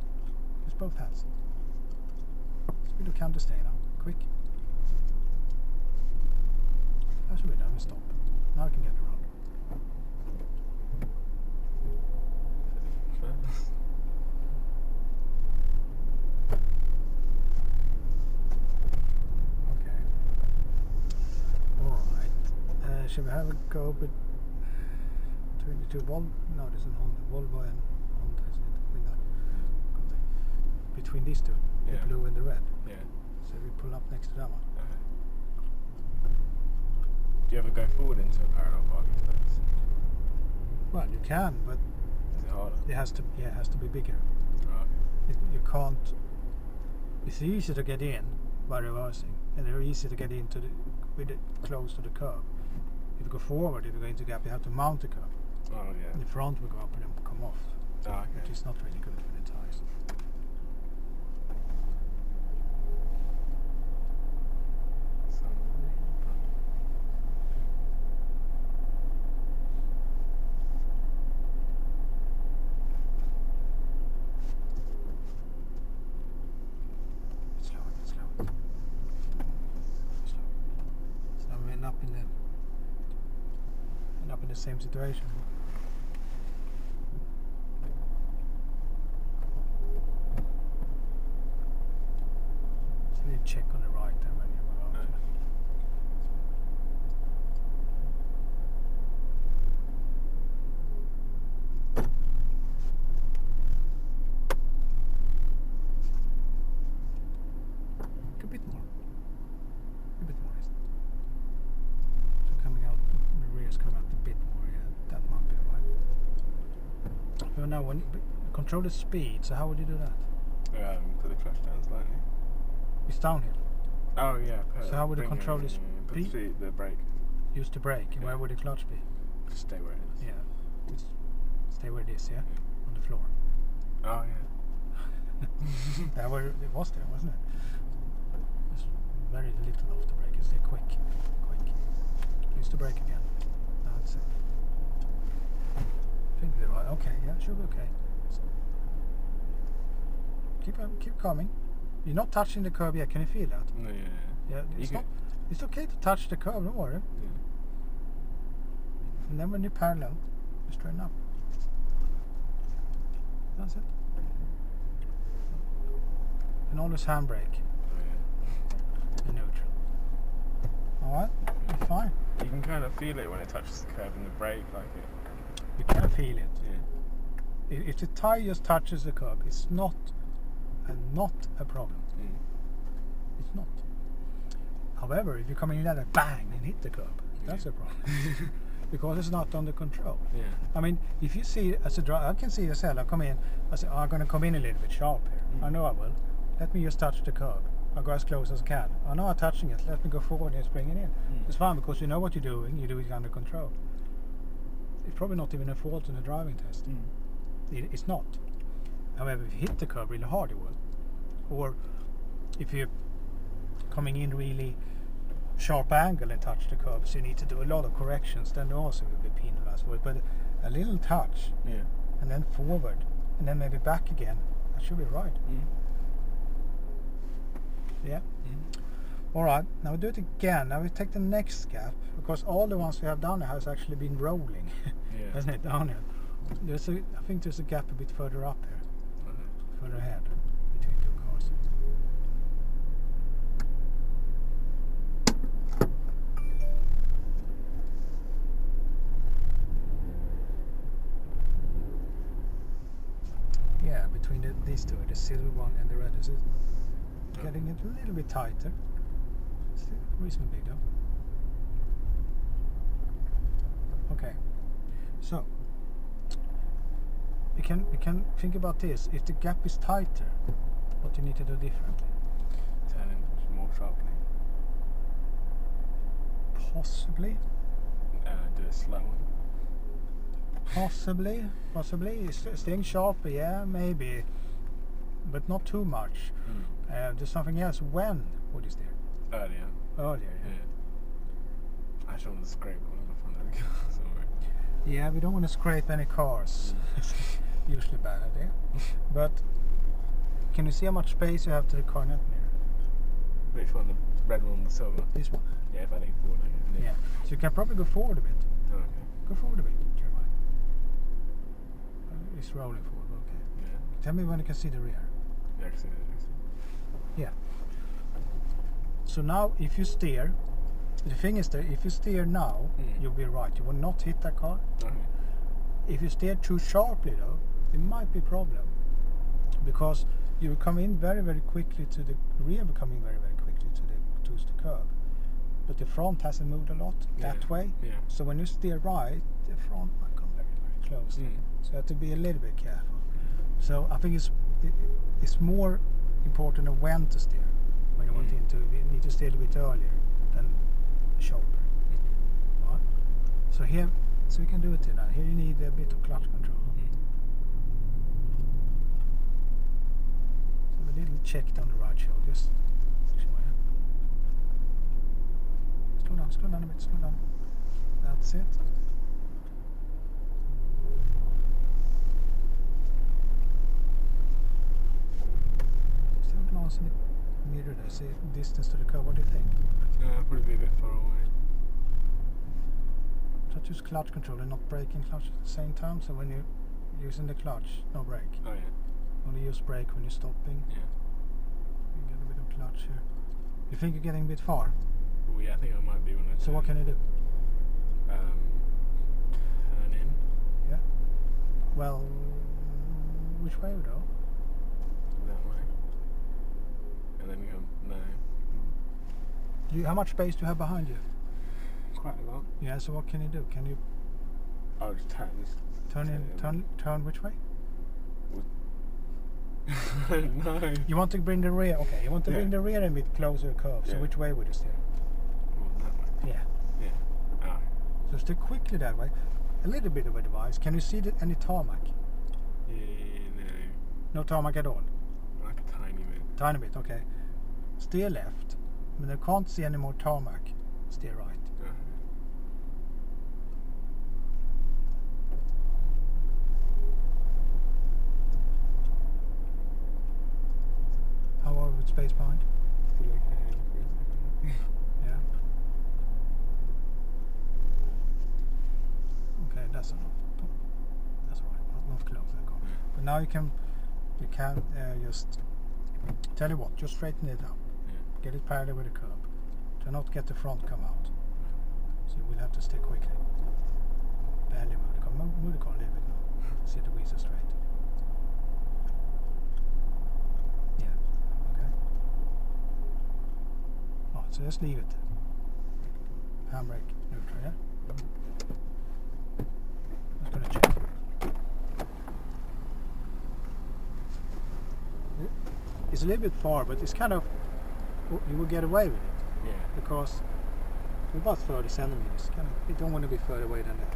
Use both hands. It's a bit of counter steering now. Quick. That should be done. We stop. Now I can get around. Okay. Alright. Should we have a go between the two Volvo? No, there's a Volvo and Honda, isn't it? Between these two, the blue and the red. Yeah. So we pull up next to that one. Do you ever go forward into a parallel parking space? Well, you can, but Is it harder? it has to be bigger. Oh, okay. You can't. It's easy to get in by reversing, and they're easy to get into with it close to the curb. If you go forward, if you go into gap, you have to mount the curb. Oh yeah. The front will go up and then come off, Oh, okay. which is not really good for the tires. Sounds really fun. Slow it. So we end up in the same situation. So you check on the right there when you're out. No. A bit more. Is it? So coming out, the rears come out a bit more. Yeah, that might be right. So now, when you control the speed, so how would you do that? Put the clutch down slightly. It's downhill. Oh yeah. So how would you bring control your- this put speed? the brake. Use the brake. And Yeah. where would the clutch be? Just stay where it is. Yeah, just stay where it is. Yeah, on the floor. Oh yeah. That where it was there, wasn't it? Just very little off the brake. You stay quick. Use the brake again. That's it. I think they're right. Okay, yeah, should be okay. Keep coming. You're not touching the curb yet. Can you feel that? No, yeah. Yeah, it's not. It's okay to touch the curb. Don't worry. Yeah. And then when you're parallel, you straighten up. That's it. And always handbrake Oh, yeah. in neutral. Alright, you're fine. You can kind of feel it when it touches the curb and the brake, like it. You can feel it. Yeah. If the tire just touches the curb, it's not a problem. Mm. It's not. However, if you're coming in at a bang and hit the curb, that's a problem. Because it's not under control. Yeah. I mean, if you see as a driver, I can see yourself. I come in. I say, I'm going to come in a little bit sharp here. I know I will. Let me just touch the curb. I'll go as close as I can. I know I'm touching it. Let me go forward and bring it in. It's fine because you know what you're doing. You do it under control. It's probably not even a fault in a driving test. It's not. However, if you hit the curb really hard, it will. Or if you're coming in really sharp angle and touch the curb, so you need to do a lot of corrections, then also will be penalized for it. But a little touch, Yeah. and then forward, and then maybe back again, that should be right. Yeah. Alright, now we do it again. Now we take the next gap, because all the ones we have done has actually been rolling, Yeah. hasn't it, down here? I think there's a gap a bit further up here, further ahead, between two cars. Yeah, between these two, the silver one and the red. Is it getting it a little bit tighter? Still reasonably though. Okay, so we can think about this. If the gap is tighter, what do you need to do differently? Turn in more sharply. Possibly. Do a slow one. Possibly. Staying sharp, yeah, maybe, but not too much. There's something else. When would you steer? Earlier. Earlier. Yeah. I just want to scrape one in the front of the car somewhere. Yeah, we don't want to scrape any cars. Usually a bad idea. But can you see how much space you have to the cornet mirror? Which one? The red one or the silver? This one. Yeah, if I lean forward, I can. Yeah. So you can probably go forward a bit. Oh, okay. Go forward a bit, Jeremiah. It's rolling forward, okay. Yeah. Tell me when you can see the rear. Yeah, I can see that. Yeah. So now if you steer, the thing is that if you steer now, you'll be right. You will not hit that car. Okay. If you steer too sharply though, it might be a problem. Because you will come in very, very quickly to the rear, will come in very, very quickly to the curb. but the front hasn't moved a lot that way. Yeah. So when you steer right, the front might come very, very close. So you have to be a little bit careful. So I think it's more important of when to steer. When you want into, you need to steer a bit earlier than the shoulder. Right? So here, so you can do it now. Here you need a bit of clutch control. So a little check down the right shoulder. Just slow down a bit, slow down. That's it. Still glance in the mirror there, see distance to the car, what do you think? Probably be a bit far away. Try to use clutch control and not braking clutch at the same time, so when you're using the clutch, no brake. Oh yeah. Only use brake when you're stopping. Yeah. You get a bit of clutch here. You think you're getting a bit far? Well, yeah, I think I might be when I So what can you do? Turn in. Yeah. Well, which way though? That way. And then go, no. How much space do you have behind you? Quite a lot. Yeah, so what can you do? Can you I'll just turn this. turn which way? No. You want to bring the rear, okay, you want to bring the rear a bit closer to the curve, so Yeah. which way would you steer? Well, that way. Yeah. Yeah. Oh. So steer quickly that way. A little bit of advice, can you see any tarmac? Yeah, No tarmac at all? no. Like a tiny bit. Tiny bit, okay. Steer left. When you can't see any more tarmac, steer right. How are we with space behind? Feel like I am for a second. Yeah. Okay, that's enough. That's all right. Not close. But now you can just tell you what. Just straighten it up. Yeah. Get it parallel with the curb. Do not get the front come out. So we'll have to steer quickly. Barely move the car. Move the car a little bit now. See the wheels are straight. Yeah. Okay. Alright, so just leave it. Handbrake, neutral, yeah? Just gonna check. It's a little bit far, but it's kind of, you will get away with it. Yeah. Because it's about 30 centimeters. You don't want to be further away than that.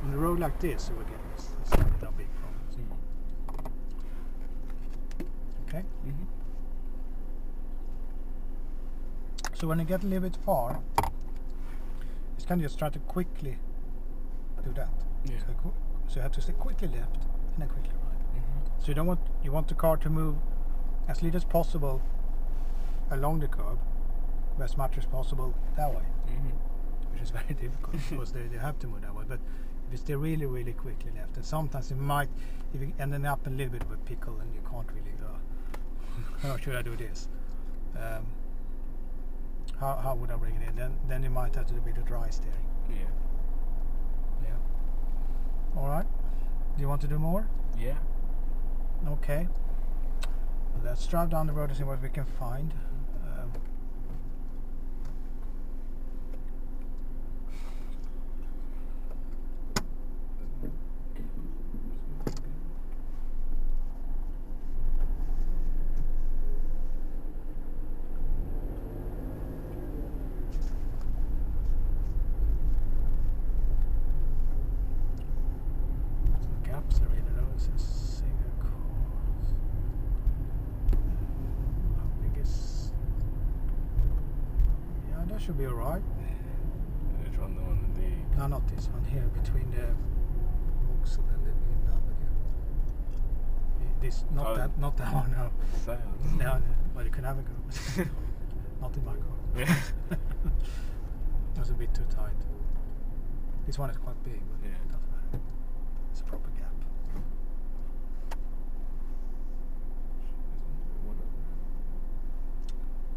On a road like this, you will get this. It's no big problem. Okay? Mm-hmm. So when you get a little bit far, you can just try to quickly do that. Yeah. So you have to stay quickly left and then quickly right. Mm-hmm. So you want the car to move as little as possible along the curb, but as much as possible that way, which is very difficult because they have to move that way. But if it's really, really quickly left, and sometimes it might, if you ended up in a little bit of a pickle and you can't really go, how should I do this? How would I bring it in? Then you might have to do a bit of dry steering. Yeah. Yeah. All right. Do you want to do more? Yeah. Okay. Let's drive down the road and see what we can find. Gaps are really low. It says single cars. How big is? Yeah, that should be alright. Which one? The one with the... No, not this one here, between the Vauxhall and the BMW. This, not that one. No. Sounds. No, well, you can have a go. Not in my car. Yeah. It was a bit too tight. This one is quite big, but Yeah. it doesn't matter. It's a proper gap.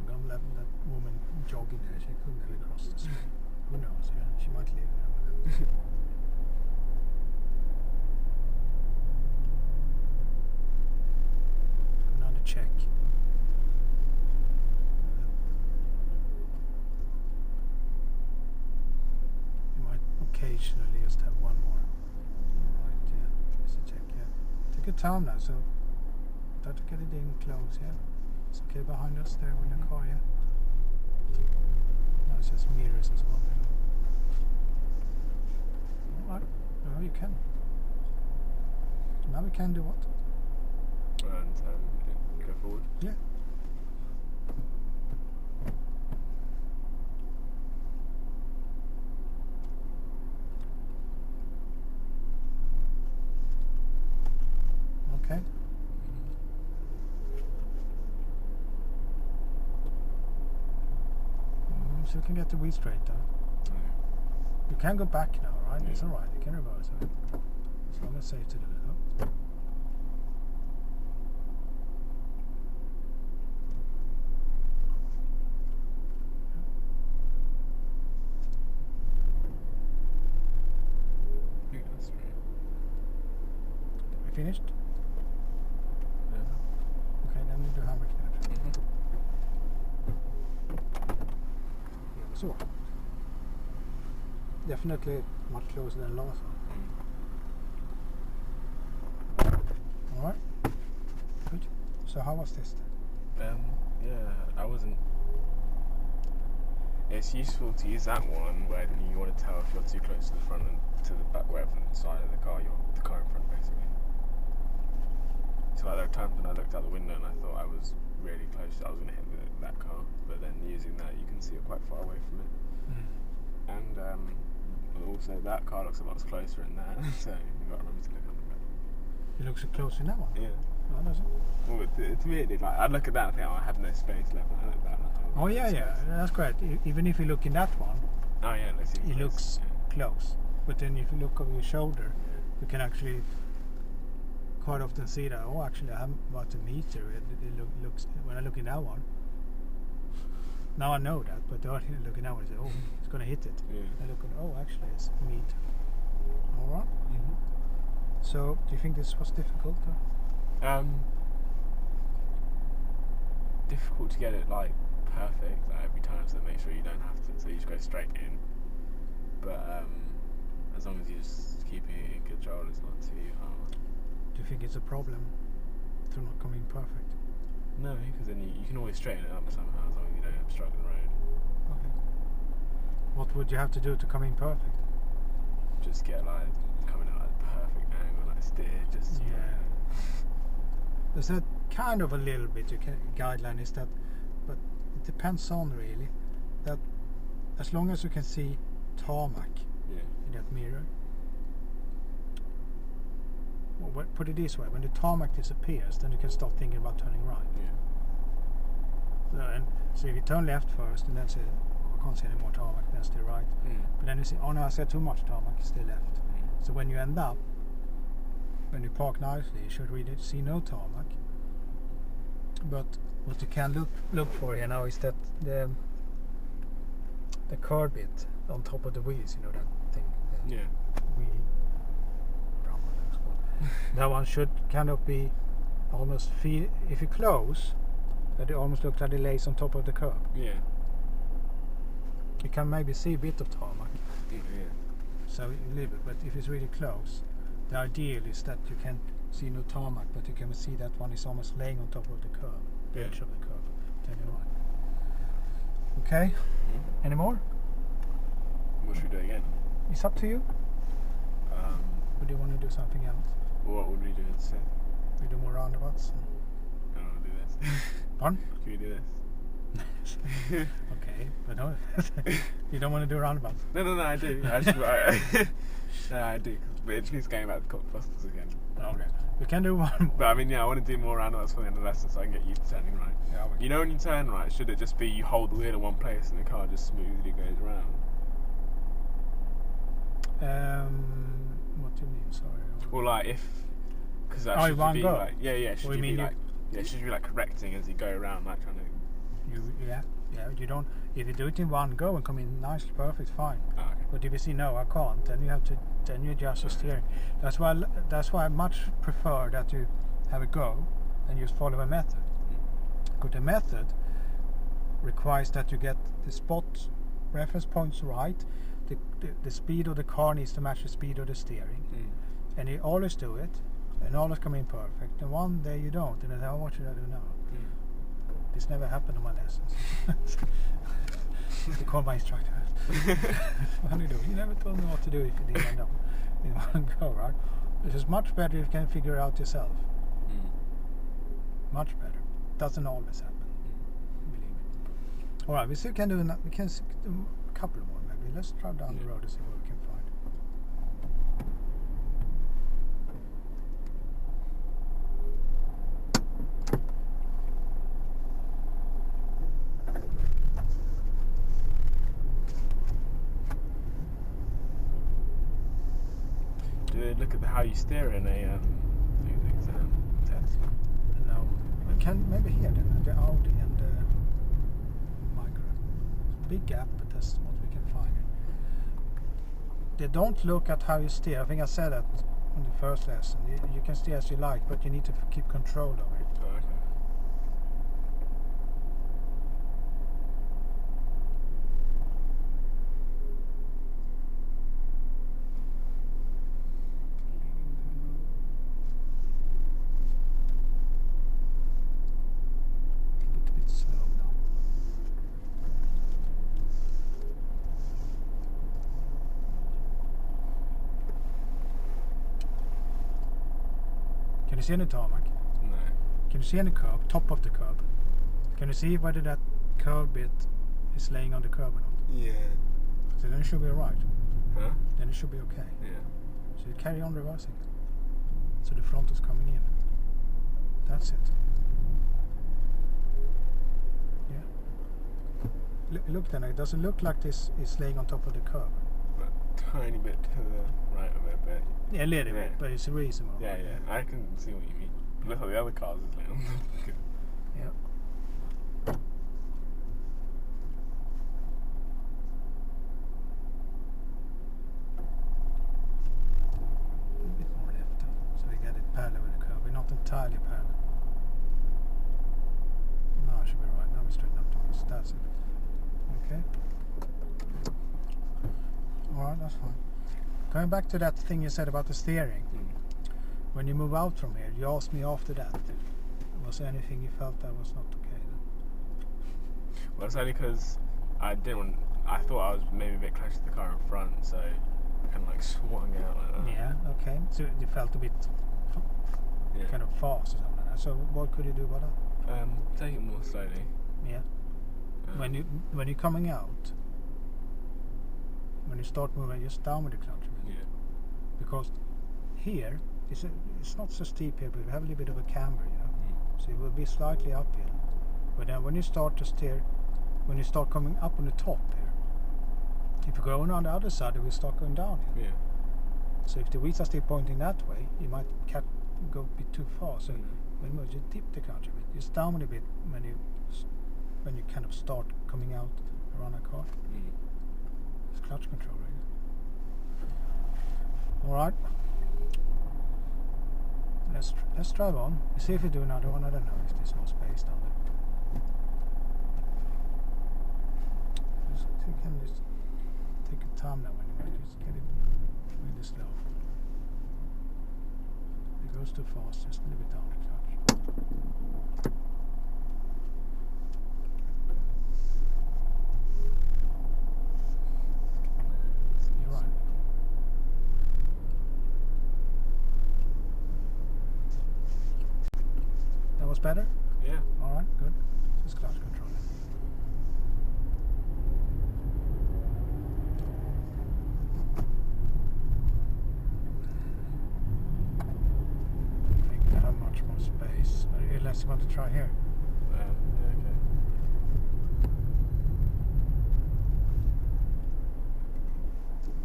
I'm gonna let that woman jogging there. She could never cross the street. Who knows? Yeah, she might live there. Another check. occasionally just have one more. Right, yeah. Just a check, yeah. Take your time now, so start to get it in close, yeah. It's okay behind us there with the car, yeah. Now it's just mirrors as well. Alright, now you can. Now we can do what? And go forward. Yeah. Okay. So you can get the wheel straight though. You can go back now, right? Yeah. It's alright, you can reverse it. As long as safe to do it, huh? I think that's right. We finished? Yeah. Okay, then we do handbrake now. So, definitely much closer than last one. Alright, good. So how was this then? Yeah, I wasn't. It's useful to use that one when you want to tell if you're too close to the front and to the back, wherever side of the car the car in front, basically. So like there were times when I looked out the window and I thought I was really close, I was going to hit that car, but then using that you can see it quite far away from it. And also that car looks a lot closer in there, so you've got to remember to look at the back. It looks so close in that one. Yeah. Oh, does it? Well, to me it did. Like, I'd look at that and think, oh, I have no space left. And I look at that. Oh yeah, yeah, that's great. Even if you look in that one, Oh yeah, it looks close. But then if you look over your shoulder, you can actually quite often see that. Oh, actually, I haven't about a meter. It looks when I look in that one. Now I know that, but earlier looking at it, I say, oh, it's gonna hit it. Yeah. I look at, oh, actually, it's a meter. All right. So, do you think this was difficult? Or? Difficult to get it like perfect every time, so make sure you don't have to. So you just go straight in. But as long as you just keep it in control, it's not too hard. Do you think it's a problem to not come in perfect? No, because then you can always straighten it up somehow as long as you don't obstruct the road. Okay. What would you have to do to come in perfect? Just get like coming at like the perfect angle, like steer, just Yeah. There's that kind of a little bit guideline is that, but it depends on really that as long as you can see tarmac in that mirror. Well, put it this way: when the tarmac disappears, then you can start thinking about turning right. So if you turn left first, and then say, oh, I can't see any more tarmac, then stay right. But then you see, oh no, I said too much tarmac, stay left. So when you end up, when you park nicely, you should really see no tarmac. But what you can look for here now is that the curb bit on top of the wheels, you know, that thing. Wheel. That one should kind of be almost feel, if you close, that it almost looks like it lays on top of the curb. Yeah. You can maybe see a bit of tarmac. Yeah. So a little bit, but if it's really close, the ideal is that you can see no tarmac, but you can see that one is almost laying on top of the curb, the edge of the curb. Then you're right. Okay. Any more? What should we do again? It's up to you. Or do you want to do something else? What would we do instead? We do more roundabouts. I don't want to do this. Pardon? Can we do this? Okay, but no, you don't want to do roundabouts. No, I do. No, I do. But it just keeps going back to Cockbusters again. Okay. We can do one more. But I mean, yeah, I want to do more roundabouts for the end of the lesson so I can get used to turning right. Yeah, You know when you turn right, should it just be you hold the wheel in one place and the car just smoothly goes around? What do you mean? Sorry. Or like if... Because that should one be go? like... Yeah, should Or you you be mean like... Yeah, should you be like correcting as you go around, like trying to... Yeah. You don't. If you do it in one go and come in nicely, perfect, fine. Oh, okay. But if you see no, I can't, then you have to. Then you adjust the steering. That's why I much prefer that you have a go and just follow a method. Because the method requires that you get the spot reference point's right, the speed of the car needs to match the speed of the steering. And you always do it, and always come in perfect. And one day you don't, and then oh, what should I do now? This never happened on my lessons. They call my instructor. What do you do? You never told me what to do if you didn't end up in one go, right? It is much better if you can figure it out yourself. Much better. Doesn't always happen. Believe me. All right, we still can do we can do a couple more maybe. Let's drive down the road and see what we can find. Do they look at how you steer in a exam test? No, we can maybe here then the Audi and the Micra. Big gap, but that's what we can find. They don't look at how you steer. I think I said that in the first lesson. You can steer as you like, but you need to keep control of it. Oh, okay. A bit slow now. Can you see any tarmac? No. Can you see any curb? Top of the curb? Can you see whether that curb bit is laying on the curb or not? Yeah. So then it should be alright. Huh? Then it should be okay. Yeah. So you carry on reversing. So the front is coming in. That's it. Yeah. Look then, it doesn't look like this is laying on top of the curb. But tiny bit to the right of it, but Yeah, a little bit, but it's reasonable. yeah, I can see what you mean. Look at the other cars is laying on the Yeah. A bit more left, so we get it parallel with the curve. We're not entirely parallel. No, it should be right. Now we straighten up to this. That's it. Okay. Alright, that's fine. Going back to that thing you said about the steering. When you move out from here, you asked me after that. Was there anything you felt that was not okay then? Well, it's only because I thought I was maybe a bit close to the car in front, so I kind of like swung out like that. Yeah, okay. So you felt a bit Yeah. kind of fast or something like that. So what could you do about that? Take it more slowly. Yeah. When you're coming out, when you start moving, just down with the clutch a bit. Yeah. Because here it's not so steep here, but we have a little bit of a camber, you know. So it will be slightly uphill. But then when you start to steer, when you start coming up on the top here, if you go on the other side, it will start going down here. Yeah. So if the wheels are still pointing that way, you might go a bit too far. So when you move, you dip the clutch a bit. Just down a bit when you kind of start coming out around a car. It's clutch control, right? All right. Let's drive on. See if we do another one. I don't know if there's more space down there. You can just take your time now when you just get it really slow. If it goes too fast, just a little bit down the clutch. You're right. That was better? Yeah. Alright, good. Just clutch control. I think we have much more space. Unless you want to try here. Yeah, okay.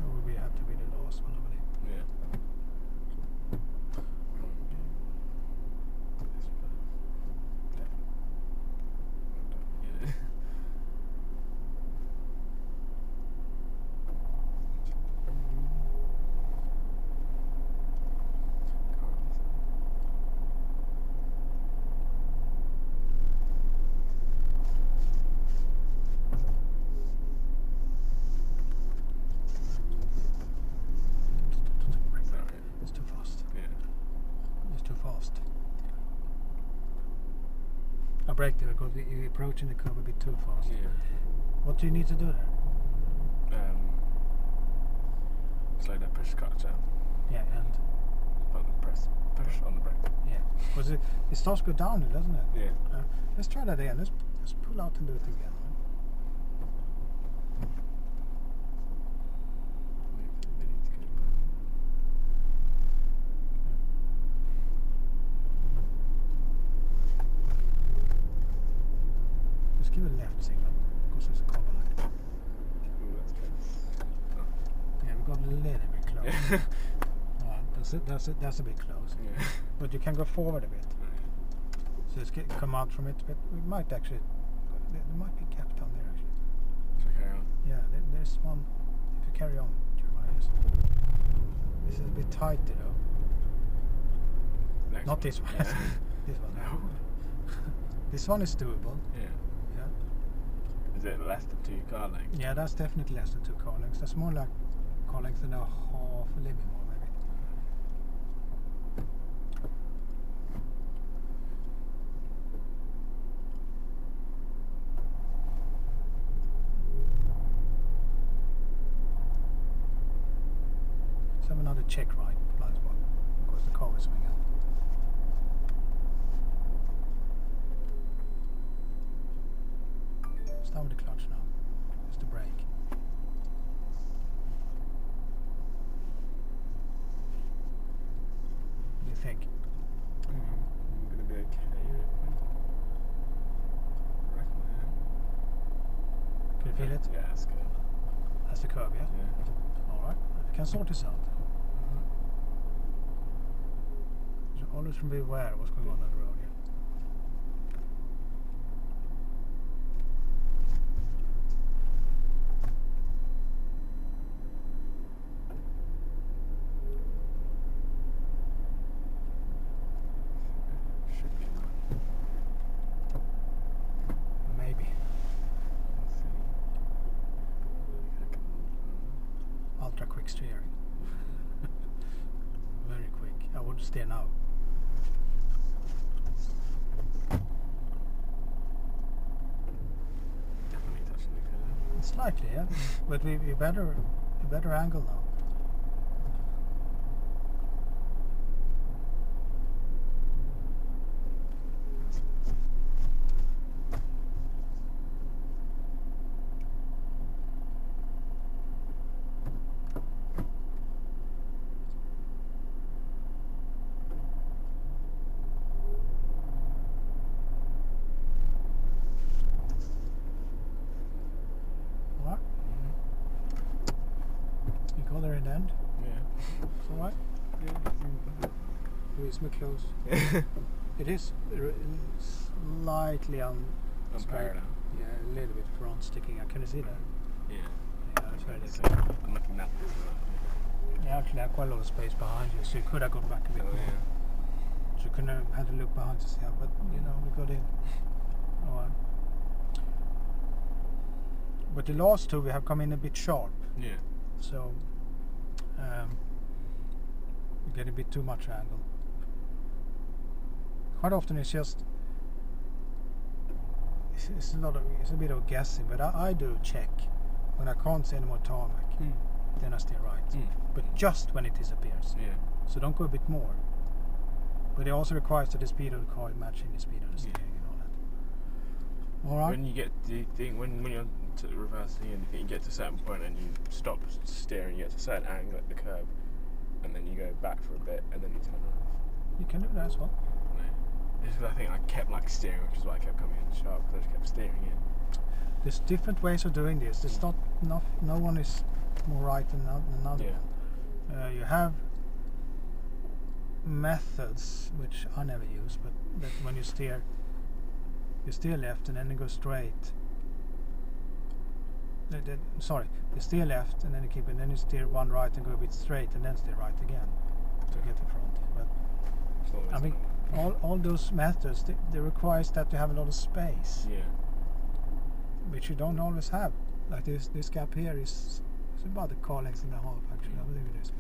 Or will we have to be the last one, I believe? Yeah. Yeah. brake there because you're approaching the curve a bit too fast. Yeah. What do you need to do there? Slow that push clutch down. Yeah, and Push on the brake. yeah, because it starts to go down, doesn't it? Yeah. Let's try that again. Let's pull out and do it again. Just give it a left signal because there's a car behind. Ooh, that's close. Oh. Yeah, we got a little bit close. Yeah. That's a bit close. Yeah. But you can go forward a bit. So let's come out from it, but we might actually. There might be a gap down there actually. Should we carry on? Yeah, there's one. If you carry on, Jeremiah, this is a bit tight, you know. Next Not one. this one. Yeah. This one. No. This one is doable. Yeah. Yeah. Is it less than 2 car lengths? Yeah, that's definitely less than 2 car lengths. That's more like car lengths than a little bit more maybe. Let's have another check right blind spot because the car will swing out. Start with the clutch now. Just the brake. What do you think? I'm going to be okay. I reckon I am. Can you feel it? Yeah, that's good. That's the curve, yeah? Yeah. Alright, we can sort this out. So always be aware of what's going on the road, yeah. Should be enough. Maybe. Let's see. Ultra quick steering. Very quick. I would steer now. Definitely touching the curve. Slightly, yeah. But we better angle now. Alright. You got there in the end. Yeah. It's alright. Yeah. It's close. It is slightly Unparalleled. Yeah, a little bit front sticking out. Can you see that? Yeah. Yeah, that's very So, little. I'm looking at this. You actually have quite a lot of space behind you, so you could have gone back a bit Oh, more. yeah. So you couldn't have had to look behind to see how, but you know, we got in. Alright. But the last two we have come in a bit sharp, Yeah. so we get a bit too much angle. Quite often it's just it's a bit of guessing, but I do check when I can't see any more tarmac, then I steer right. But just when it disappears. Yeah. So don't go a bit more. But it also requires that the speed of the car is matching the speed of the steering and all that. Alright? When you get, do you think when you're reversing in, you get to a certain point and you stop steering, you get to a certain angle at the curb, and then you go back for a bit, and then you turn off? You can do that as well. No. It's because I think I kept like steering, which is why I kept coming in sharp, because I just kept steering in. There's different ways of doing this. There's no one is more right than another Yeah. one. You have methods which I never use, but that when you steer left and then you go straight. Sorry, you steer left and then you keep it, and then you steer one right and go a bit straight and then steer right again to get in front. But It's not always I mean, normal. all those methods they requires that you have a lot of space, Yeah. which you don't always have. Like this gap here is about a car length and a half actually. I believe it is.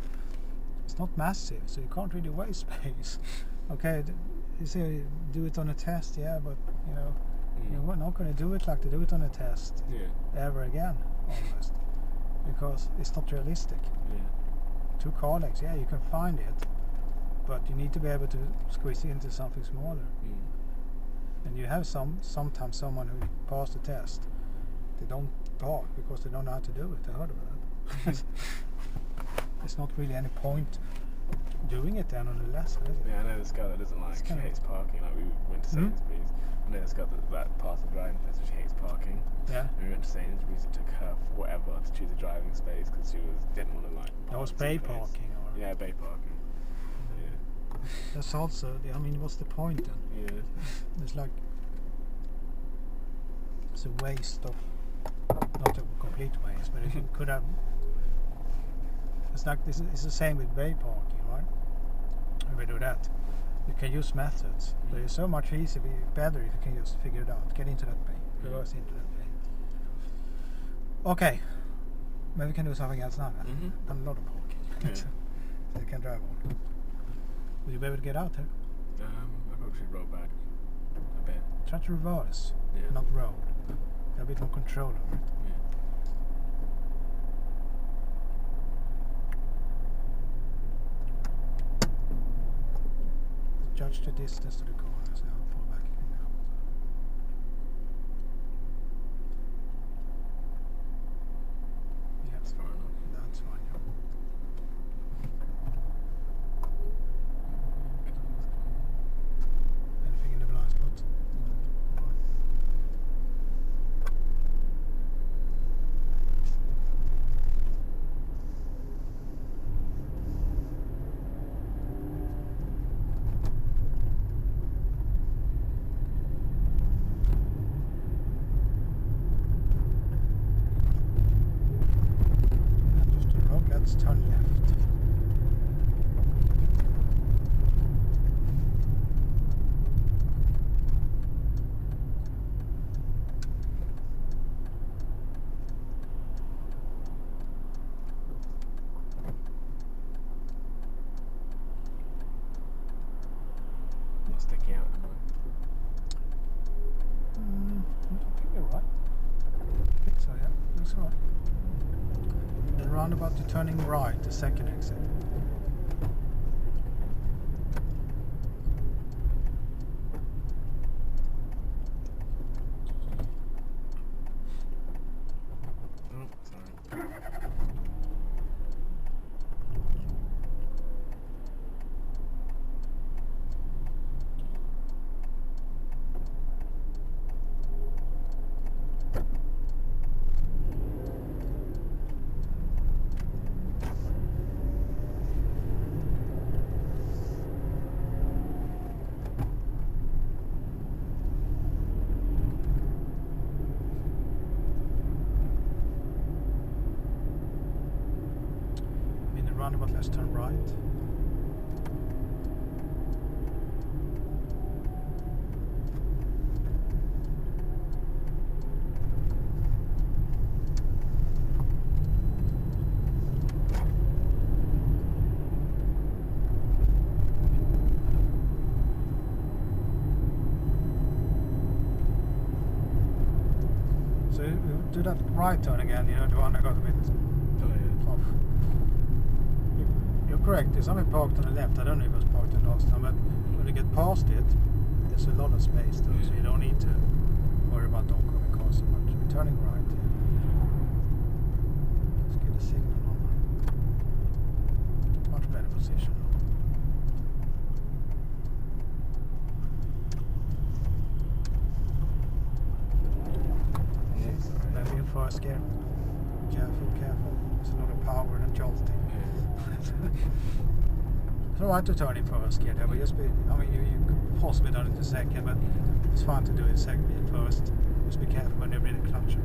It's not massive, so you can't really waste space. Okay, you say do it on a test, yeah, but you know You're not going to do it like they do it on a test ever again, almost, because it's not realistic. 2 car lengths, you can find it, but you need to be able to squeeze it into something smaller. And you have sometimes someone who passed the test, they don't park because they don't know how to do it. I heard about that. There's not really any point doing it then on the lesson, is it? Yeah, I know this guy that doesn't like, she hates parking. Like, we went to Sainsbury's. I know this guy that passed the driving test, she hates parking. Yeah. And we went to Sainsbury's, it took her forever to choose a driving space because she didn't want to like. That was bay parking, or? Yeah, bay parking. Yeah. That's also, I mean, what's the point then? Yeah. It's like, it's a waste of, not a complete waste, but if you could have, it's like this. It's the same with bay parking, right? If we do that, you can use methods, but it's so much easier, better if you can just figure it out. Get into that bay, reverse into that bay. Okay, maybe we can do something else now. Done a lot of parking. So you can drive on. Will you be able to get out here? I probably should roll back a bit. Try to reverse, not roll. Get a bit more control over it. Judge the distance to the car, so how far back you can go. Yeah, that's far enough. That's fine, Anything in the blind spot? Let's turn left. Not sticking out anymore. I think you're right. I think so, yeah. Looks right. The roundabout to turning right, the second exit. Oh, sorry. Roundabout, let's turn right. So you do that right turn again, you know, the one I got a bit off. You're correct, there's something parked on the left. I don't know if it was parked on the last time, but when you get past it, there's a lot of space though, so you don't need to worry about oncoming cars so much. We're turning right. Let's get the signal on. Much better position. Maybe in first gear. Careful. There's a lot of power and jolting. It's alright to turn in first gear, but just be, I mean, you could possibly done it in second, but it's fine to do it second at first. Just be careful when you're in the clutch.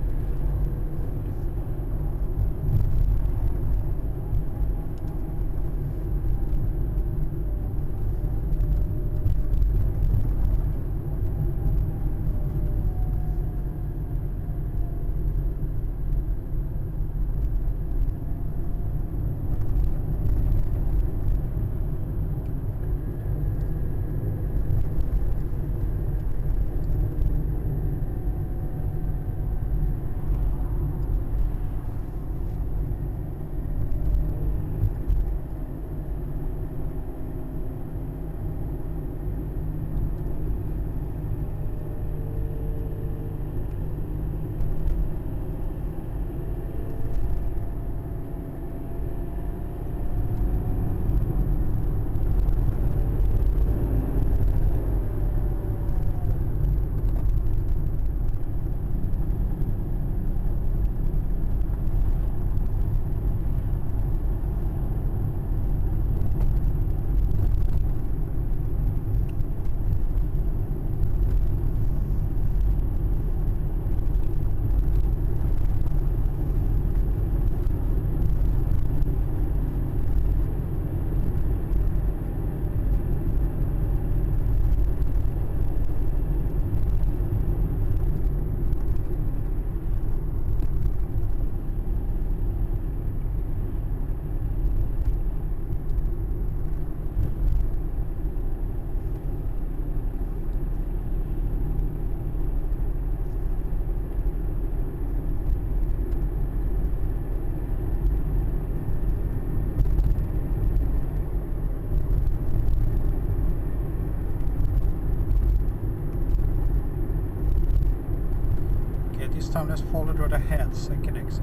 down, let's follow the other heads so you can exit.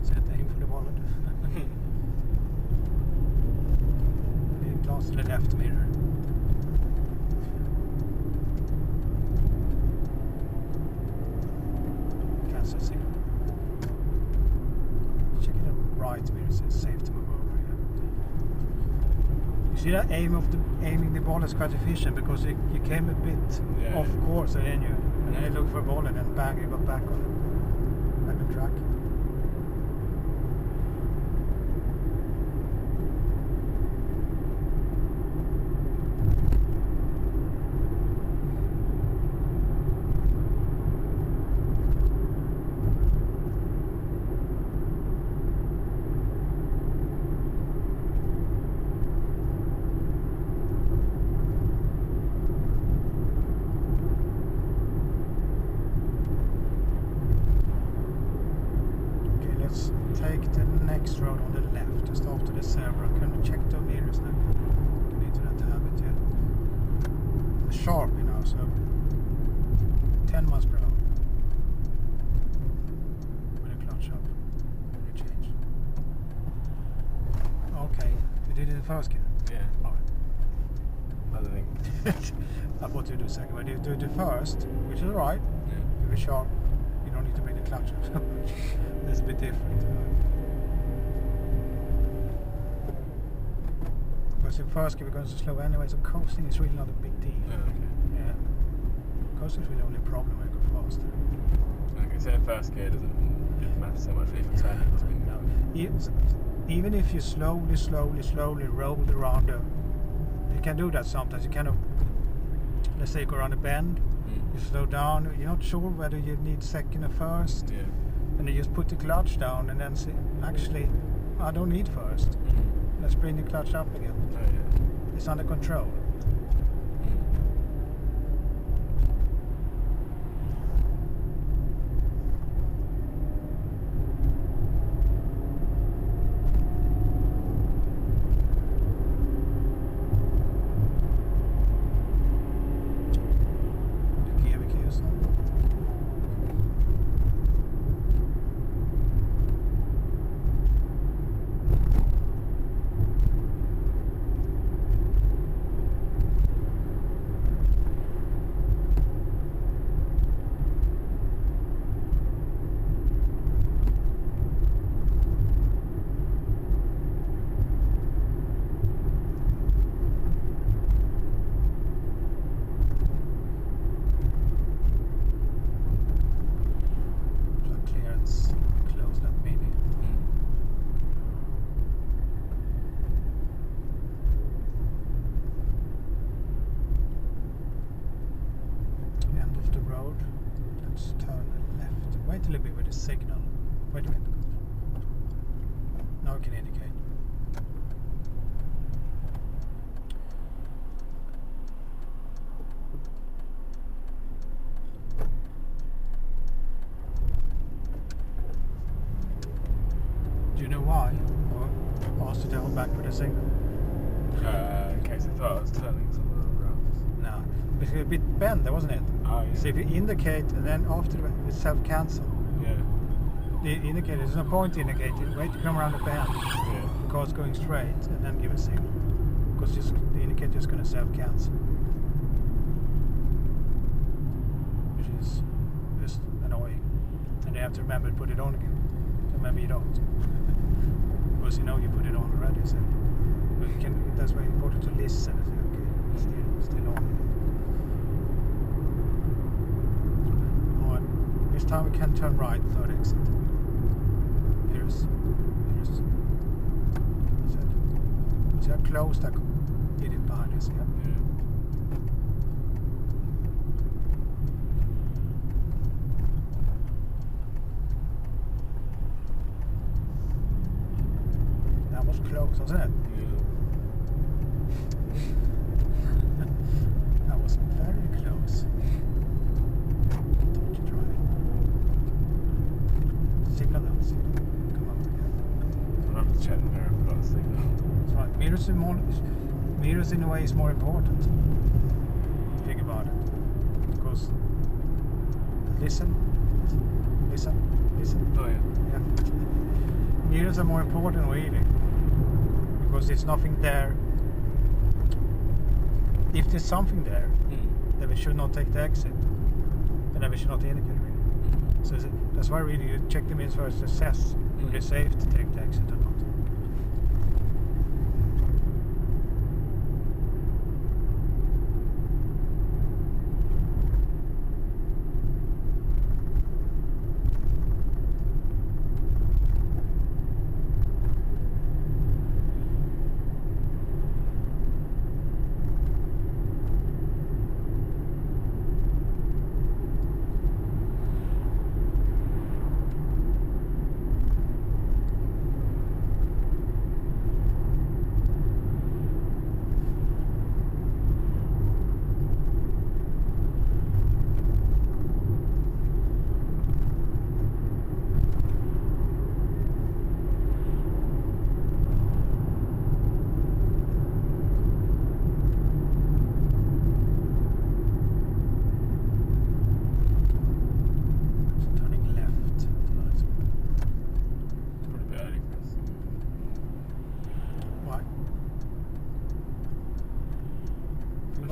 Set aim for the wallet. Glass to the left mirror. Cancel signal. Checking the right mirror, it says safe to move over here. You see that aiming the ball is quite efficient because you came a bit off course and then you look for a ball and then bang, you got back on track. Take the next road on the left, just after the zebra. Can you check the mirrors now? You need to not have it yet. Sharp, you know, so 10 miles per hour. With a clutch up. When you change. Okay, you did it in the first gear? Yeah. Alright. I don't think. I thought you do second, but you do the first, which is alright. Yeah. If it's sharp, you don't need to bring the clutch up. That's a bit different. Because in first gear we're going so slow anyway, so coasting is really not a big deal. Yeah. Coasting is really only a problem when you go faster. Okay, so first gear doesn't matter so much for turning. No. Even if you slowly roll around you can do that sometimes. You kind of, let's say you go around a bend, you slow down, you're not sure whether you need second or first. Yeah. And you just put the clutch down and then say, actually, I don't need first. Let's bring the clutch up again. Oh, yeah. It's under control. The gear we can use now. Close that maybe. End of the road. Let's turn left. Wait a little bit with the signal. Wait a minute. Now we can indicate. Do you know why? Or asked you to hold back with a signal? In case it thought I was turning somewhere around. No. It's a bit bent there, wasn't it? Oh, yeah. So if you indicate and then after it's self-cancel. Yeah. The indicator, there's no point to indicate it. Wait to come around the bend. Yeah. The car's going straight and then give a signal. Because the indicator is going to self-cancel. Which is just annoying. And you have to remember to put it on again. Remember you don't. Because you know you put it on already. So but you can, that's why it's important to listen and say, okay, it's still on. Alright, this time we can turn right, third exit. Here's that's it. See how close that did it behind us, yeah? Yeah. That was close, wasn't it? That was very close. Dodgy drive. Signal now. Signal. Come on. I'm gonna have to check the mirror if I've got a signal. That's right. Mirrors in a way is more important. Think about it. Because listen. Oh yeah. Yeah. Mirrors are more important really. Because there's nothing there. If there's something there, then we should not take the exit. And then we should not indicate really. So that's why really you check the mirrors first to assess whether it's safe to take the exit or not.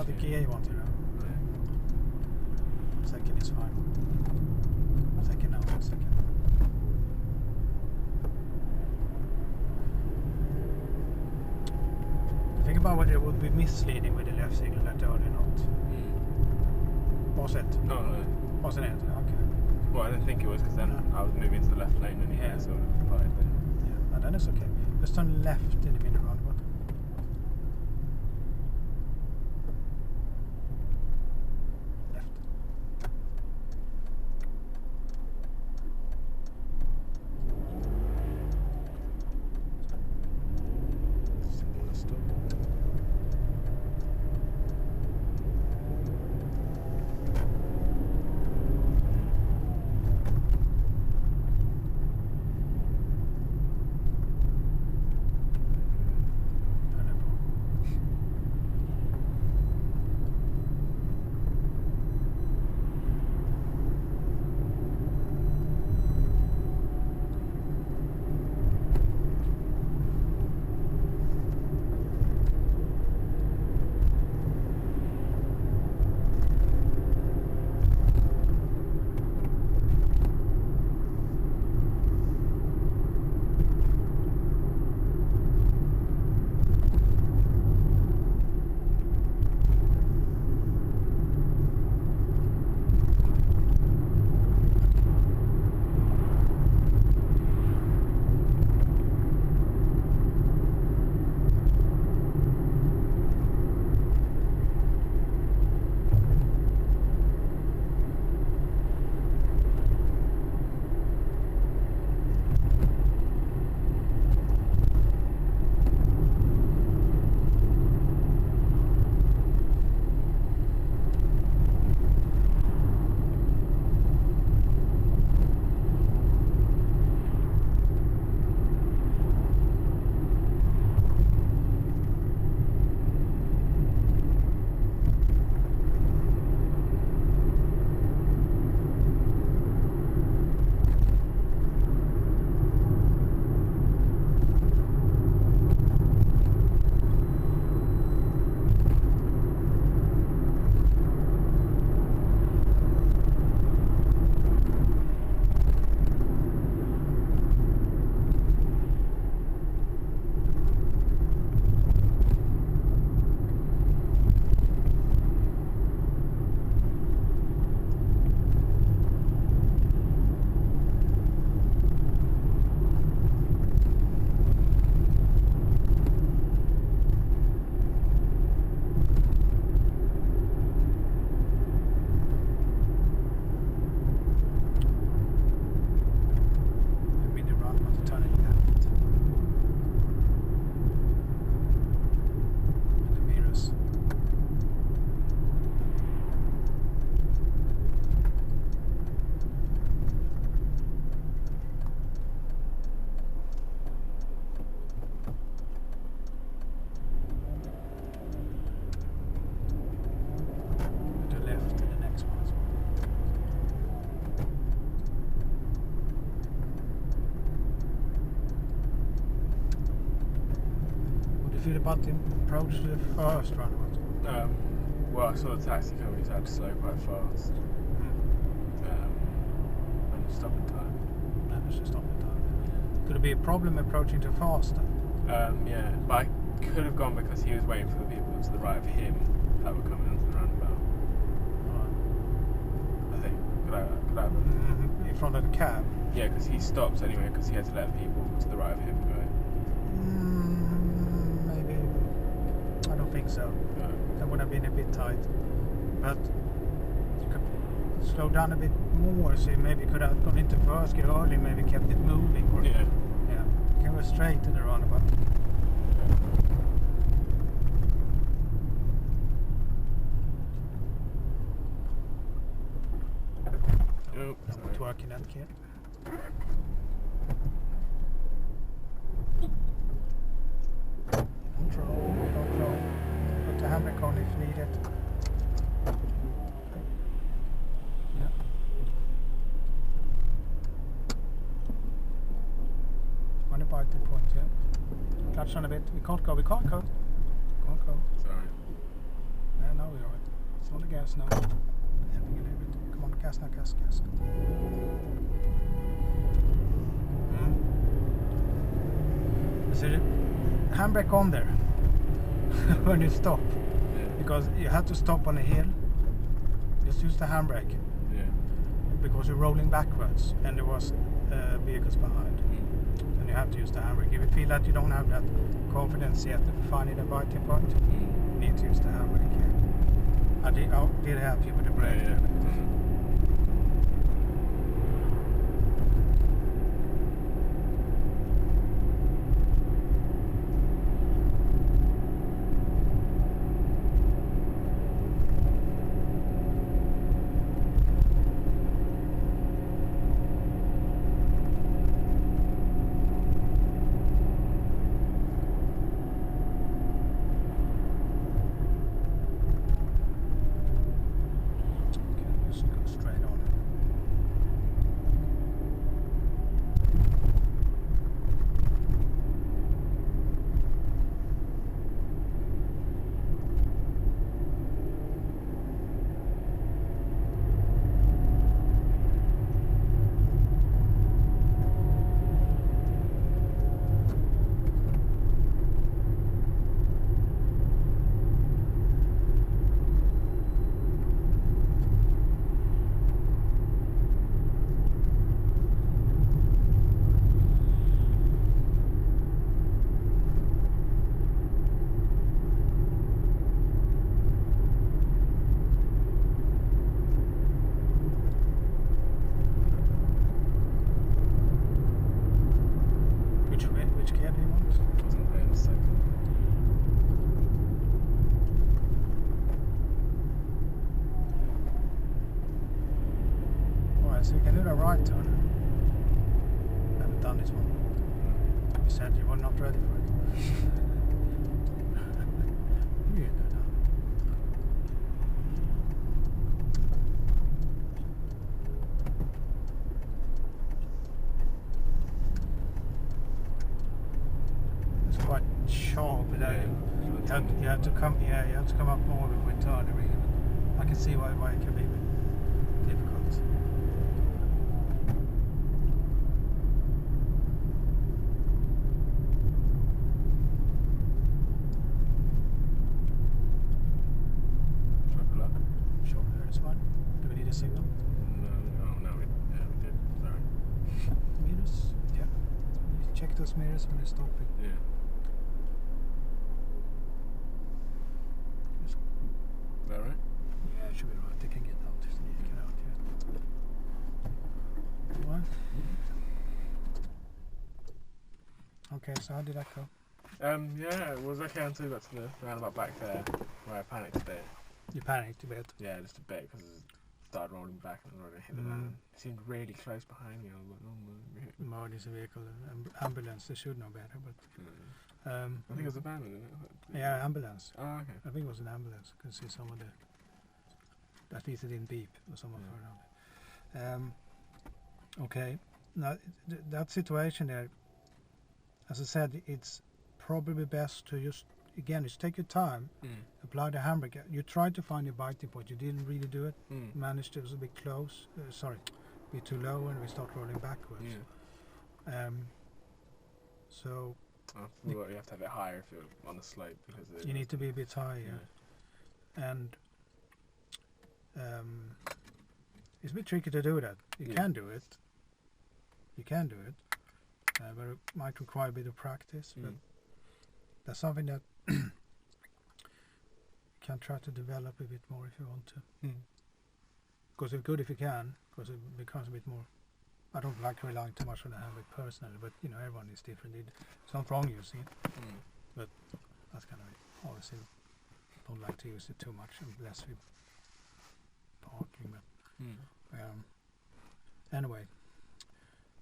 The key you want to know. Second is fine. Second now, 1 second. Think about whether it would be misleading with the left signal that early or not. Was it? No. Wasn't it? Okay. Well, I didn't think it was because then I was moving to the left lane and he sort of applied there. Yeah, then it's okay. Let's turn left in the middle roundabout. feel about the approach to the first roundabout? Well, I saw the taxi companies had to slow quite fast. And stop in time. Managed to stop in time. Could it be a problem approaching too fast then? Yeah, but I could have gone because he was waiting for the people to the right of him that were coming onto the roundabout. I think. Could I have? In front of the cab? Yeah, because he stops anyway because he had to let people to the right of him go. Maybe. I don't think so. No. That would have been a bit tight. But you could slow down a bit more, so you maybe could have gone into first gear early, maybe kept it moving. Or, Yeah. Yeah. You can go straight to the roundabout. Oh, I'm not working that kid. Control. Put the handbrake on if needed. Yeah. On a biting point, yeah. Clutch on a bit. We can't go. Can't go. sorry. Yeah, now we're alright. It's on the gas now. Helping a little bit. Come on, gas now, gas. So the handbrake on there when you stop, Yeah. because you had to stop on a hill. Just use the handbrake Yeah. because you're rolling backwards and there was vehicles behind, and you have to use the handbrake. If you feel that you don't have that confidence yet of finding the biting point, you need to use the handbrake. I did help you with the brake. Yeah. Just go straight on. Which gear do you want? Wasn't there in a second. Alright, so you can do the right turn. Haven't done this one. You said you were not ready for it. You go down. It's quite sharp, but you have to come. Yeah, you have to come up more with turn. Really. I can see why it can be difficult. Should I pull up? Sure, that's fine. Do we need a signal? No, we did. Sorry. Mirrors? Yeah. You check those mirrors when you're stopping. Yeah. Just- Is that right? Yeah, it should be right. They can get out if they need to get out. Yeah. What? Okay, so how did that go? Yeah, it was okay until we got to the roundabout back there, where I panicked a bit. You panicked a bit. Yeah, just a bit, because it started rolling back and I was going to hit the van. It seemed really close behind me. I was like, oh no. Emergency vehicle, ambulance. They should know better, but I think it was a van, wasn't it? yeah, ambulance. Oh, okay. I think it was an ambulance. I can see some of the. At least it didn't beep or someone further down. Okay, now that situation there, as I said, it's probably best to just take your time, apply the handbrake. You tried to find your biting point, you didn't really do it. Managed it was a bit close, a bit too low, and we start rolling backwards. So you have to have it higher if you're on a slope, because you need to be a bit higher, and it's a bit tricky to do that. You can do it, but it might require a bit of practice. But that's something that you can try to develop a bit more if you want to. Because it's good if you can, because it becomes a bit more. I don't like relying too much on the handbrake personally, but everyone is different. It's not wrong using it, but that's kind of it. Obviously, don't like to use it too much unless we parking. But anyway,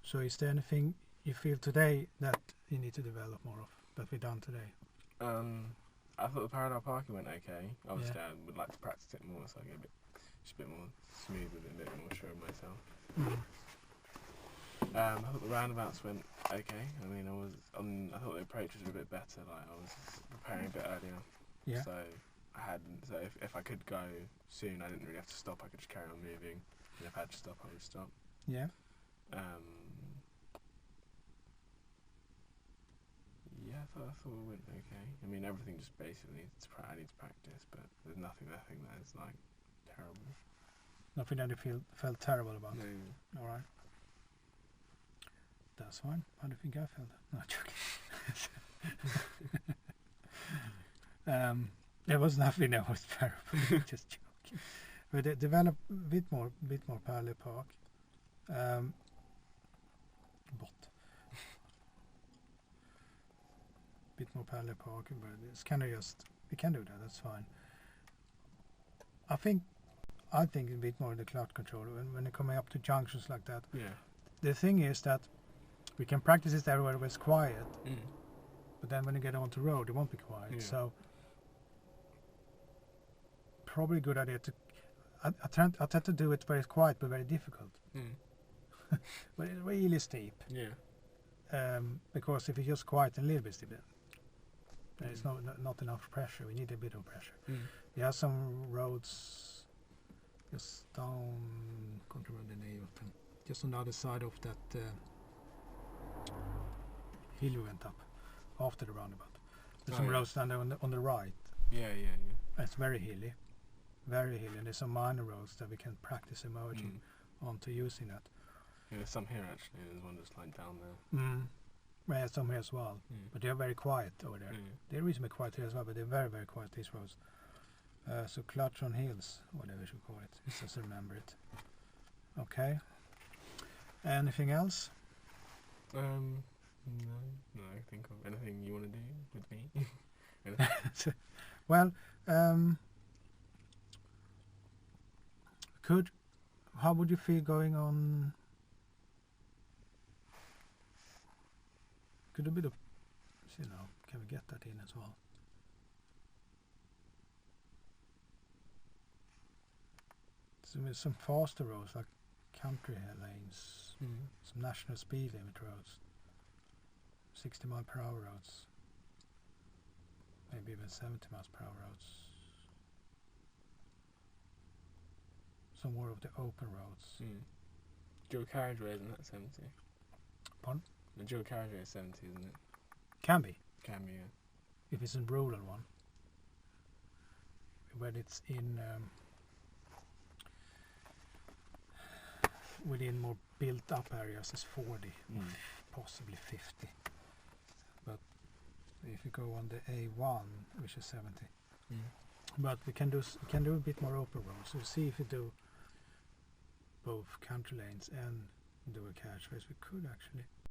so is there anything you feel today that you need to develop more of that we've done today? I thought the parallel parking went okay. Obviously, I would like to practice it more, so I get a bit more smooth with it, a bit more sure of myself. I thought the roundabouts went okay. I mean, I thought the approach was a bit better. Like, I was preparing a bit earlier. Yeah. So if I could go soon, I didn't really have to stop. I could just carry on moving. And if I had to stop, I would stop. Yeah. Yeah, I thought it went okay. I mean, everything just basically I need to practice, but there's nothing that is like terrible. Nothing that you felt terrible about. No. All right. That's fine. How do you think I felt? No, joking. There was nothing that was terrible. Just joking. We develop a bit more parallel park. Bit more parallel parking, but it's kind of just we can do that. That's fine. I think a bit more in the cloud control when they're coming up to junctions like that. Yeah. The thing is that we can practice it everywhere where it's quiet, but then when you get onto road, it won't be quiet. Yeah. So probably a good idea to. I tend to do it where it's quiet, but very difficult. But it's really steep. Yeah. Because if it's just quiet and a little bit steep, there's not enough pressure. We need a bit of pressure. We have some roads just down. Can't remember the name of them. Just on the other side of that hill we went up after the roundabout. There's some roads down there on the right. Yeah. It's very hilly, and there's some minor roads that we can practice emerging onto using that. Yeah, there's some here actually. There's one just like down there. Yeah, some here as well, but they're very quiet over there. They're reasonably quiet here as well, but they're very, very quiet, these roads. So clutch on hills, whatever you should call it, just remember it. Okay. Anything else? No, I think of anything you want to do with me. Well, how would you feel going on? Could a bit of, can we get that in as well? Some faster roads like country lanes, some national speed limit roads, 60 mile per hour roads, maybe even 70 miles per hour roads. Some more of the open roads. Dual carriageway, isn't that 70? Pardon? The dual carriageway is 70, isn't it? Can be. Can be, yeah. If it's a rural one. When it's in within more built up areas is 40, possibly 50. But if you go on the A1, which is 70. But we can do a bit more open roads. So see if we do both country lanes and dual carriageways. We could actually